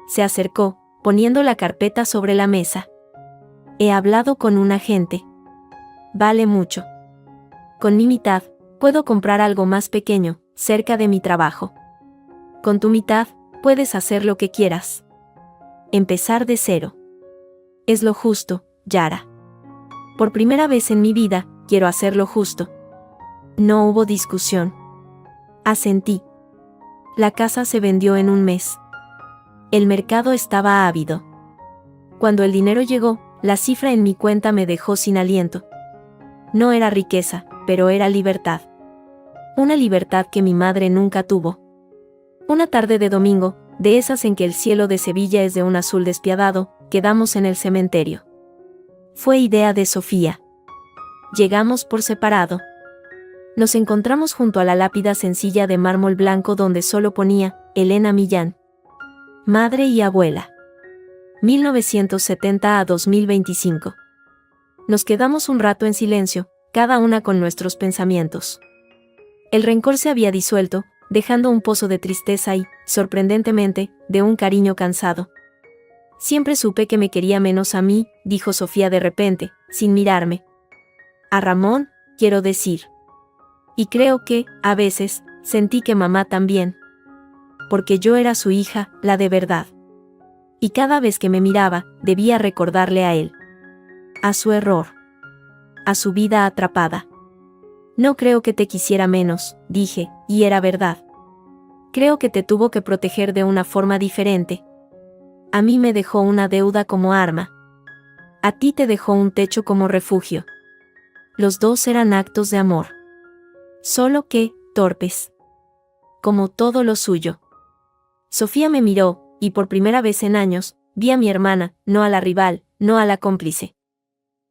Se acercó, poniendo la carpeta sobre la mesa. He hablado con un agente. Vale mucho. Con mi mitad, puedo comprar algo más pequeño, cerca de mi trabajo. Con tu mitad, puedes hacer lo que quieras. Empezar de cero. Es lo justo, Yara. Por primera vez en mi vida, quiero hacer lo justo. No hubo discusión. Asentí. La casa se vendió en un mes. El mercado estaba ávido. Cuando el dinero llegó, la cifra en mi cuenta me dejó sin aliento. No era riqueza, pero era libertad. Una libertad que mi madre nunca tuvo. Una tarde de domingo, de esas en que el cielo de Sevilla es de un azul despiadado, quedamos en el cementerio. Fue idea de Sofía. Llegamos por separado. Nos encontramos junto a la lápida sencilla de mármol blanco donde solo ponía Elena Millán. Madre y abuela. 1970 a 2025. Nos quedamos un rato en silencio, cada una con nuestros pensamientos. El rencor se había disuelto, dejando un pozo de tristeza y, sorprendentemente, de un cariño cansado. Siempre supe que me quería menos a mí, dijo Sofía de repente, sin mirarme. A Ramón, quiero decir. Y creo que, a veces, sentí que mamá también. Porque yo era su hija, la de verdad. Y cada vez que me miraba, debía recordarle a él. A su error. A su vida atrapada. No creo que te quisiera menos, dije, y era verdad. Creo que te tuvo que proteger de una forma diferente. A mí me dejó una deuda como arma. A ti te dejó un techo como refugio. Los dos eran actos de amor. Solo que, torpes. Como todo lo suyo. Sofía me miró, y por primera vez en años, vi a mi hermana, no a la rival, no a la cómplice.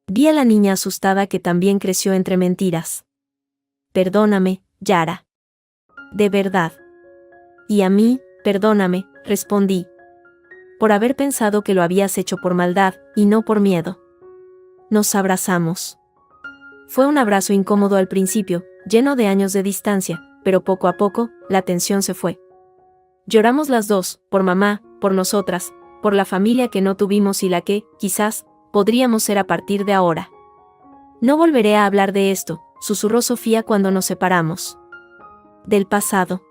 Vi a la niña asustada que también creció entre mentiras. Perdóname, Yara. De verdad. Y a mí, perdóname, respondí. Por haber pensado que lo habías hecho por maldad, y no por miedo. Nos abrazamos. Fue un abrazo incómodo al principio, lleno de años de distancia, pero poco a poco, la tensión se fue. Lloramos las dos, por mamá, por nosotras, por la familia que no tuvimos y la que, quizás, podríamos ser a partir de ahora. No volveré a hablar de esto, susurró Sofía cuando nos separamos. Del pasado.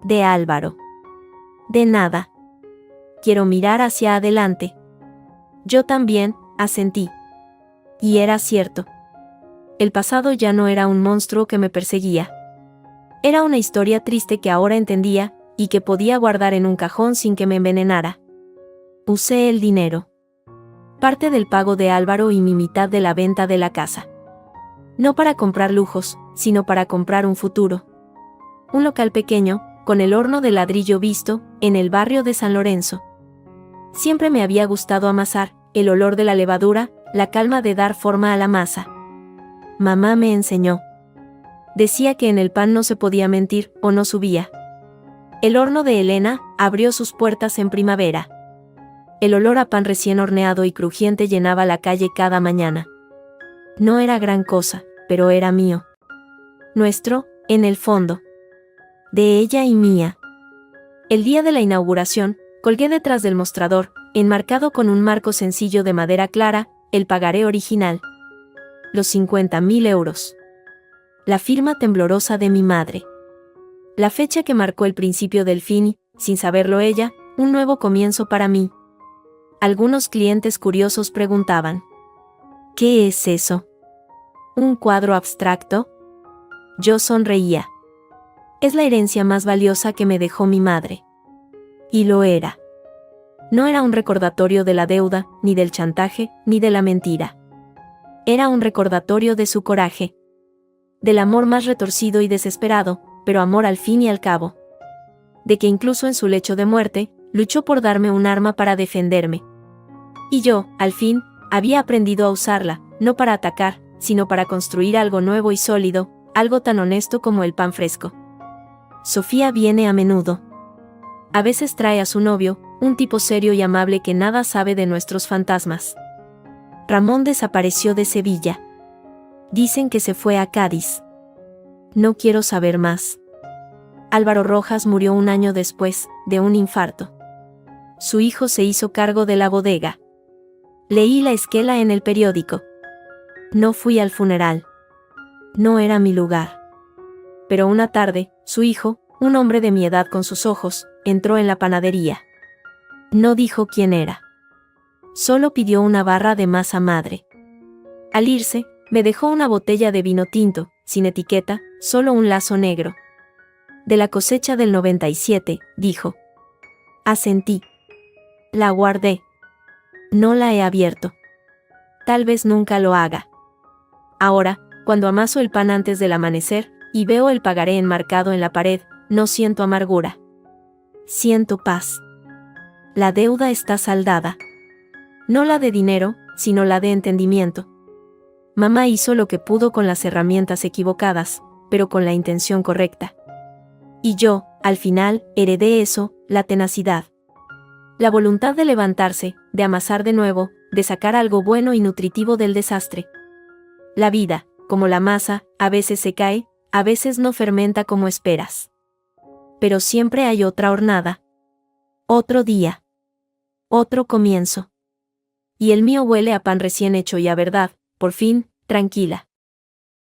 De Álvaro. De nada. Quiero mirar hacia adelante. Yo también, asentí. Y era cierto. El pasado ya no era un monstruo que me perseguía. Era una historia triste que ahora entendía, y que podía guardar en un cajón sin que me envenenara. Usé el dinero. Parte del pago de Álvaro y mi mitad de la venta de la casa. No para comprar lujos, sino para comprar un futuro. Un local pequeño, con el horno de ladrillo visto, en el barrio de San Lorenzo. Siempre me había gustado amasar, el olor de la levadura, la calma de dar forma a la masa. Mamá me enseñó. Decía que en el pan no se podía mentir, o no subía. El horno de Elena abrió sus puertas en primavera. El olor a pan recién horneado y crujiente llenaba la calle cada mañana. No era gran cosa, pero era mío. Nuestro, en el fondo. De ella y mía. El día de la inauguración, colgué detrás del mostrador, enmarcado con un marco sencillo de madera clara, el pagaré original. Los 50.000 euros. La firma temblorosa de mi madre. La fecha que marcó el principio del fin y, sin saberlo ella, un nuevo comienzo para mí. Algunos clientes curiosos preguntaban: ¿qué es eso? ¿Un cuadro abstracto? Yo sonreía. Es la herencia más valiosa que me dejó mi madre. Y lo era. No era un recordatorio de la deuda, ni del chantaje, ni de la mentira. Era un recordatorio de su coraje. Del amor más retorcido y desesperado, pero amor al fin y al cabo. De que incluso en su lecho de muerte, luchó por darme un arma para defenderme. Y yo, al fin, había aprendido a usarla, no para atacar, sino para construir algo nuevo y sólido, algo tan honesto como el pan fresco. Sofía viene a menudo. A veces trae a su novio, un tipo serio y amable que nada sabe de nuestros fantasmas. Ramón desapareció de Sevilla. Dicen que se fue a Cádiz. No quiero saber más. Álvaro Rojas murió un año después, de un infarto. Su hijo se hizo cargo de la bodega. Leí la esquela en el periódico. No fui al funeral. No era mi lugar. Pero una tarde, su hijo, un hombre de mi edad con sus ojos, entró en la panadería. No dijo quién era. Solo pidió una barra de masa madre. Al irse, me dejó una botella de vino tinto, sin etiqueta, solo un lazo negro. De la cosecha del 97, dijo. Asentí. La guardé. No la he abierto. Tal vez nunca lo haga. Ahora, cuando amaso el pan antes del amanecer, y veo el pagaré enmarcado en la pared, no siento amargura. Siento paz. La deuda está saldada. No la de dinero, sino la de entendimiento. Mamá hizo lo que pudo con las herramientas equivocadas, pero con la intención correcta. Y yo, al final, heredé eso, la tenacidad. La voluntad de levantarse, de amasar de nuevo, de sacar algo bueno y nutritivo del desastre. La vida, como la masa, a veces se cae, a veces no fermenta como esperas. Pero siempre hay otra hornada. Otro día. Otro comienzo. Y el mío huele a pan recién hecho y a verdad, por fin, tranquila.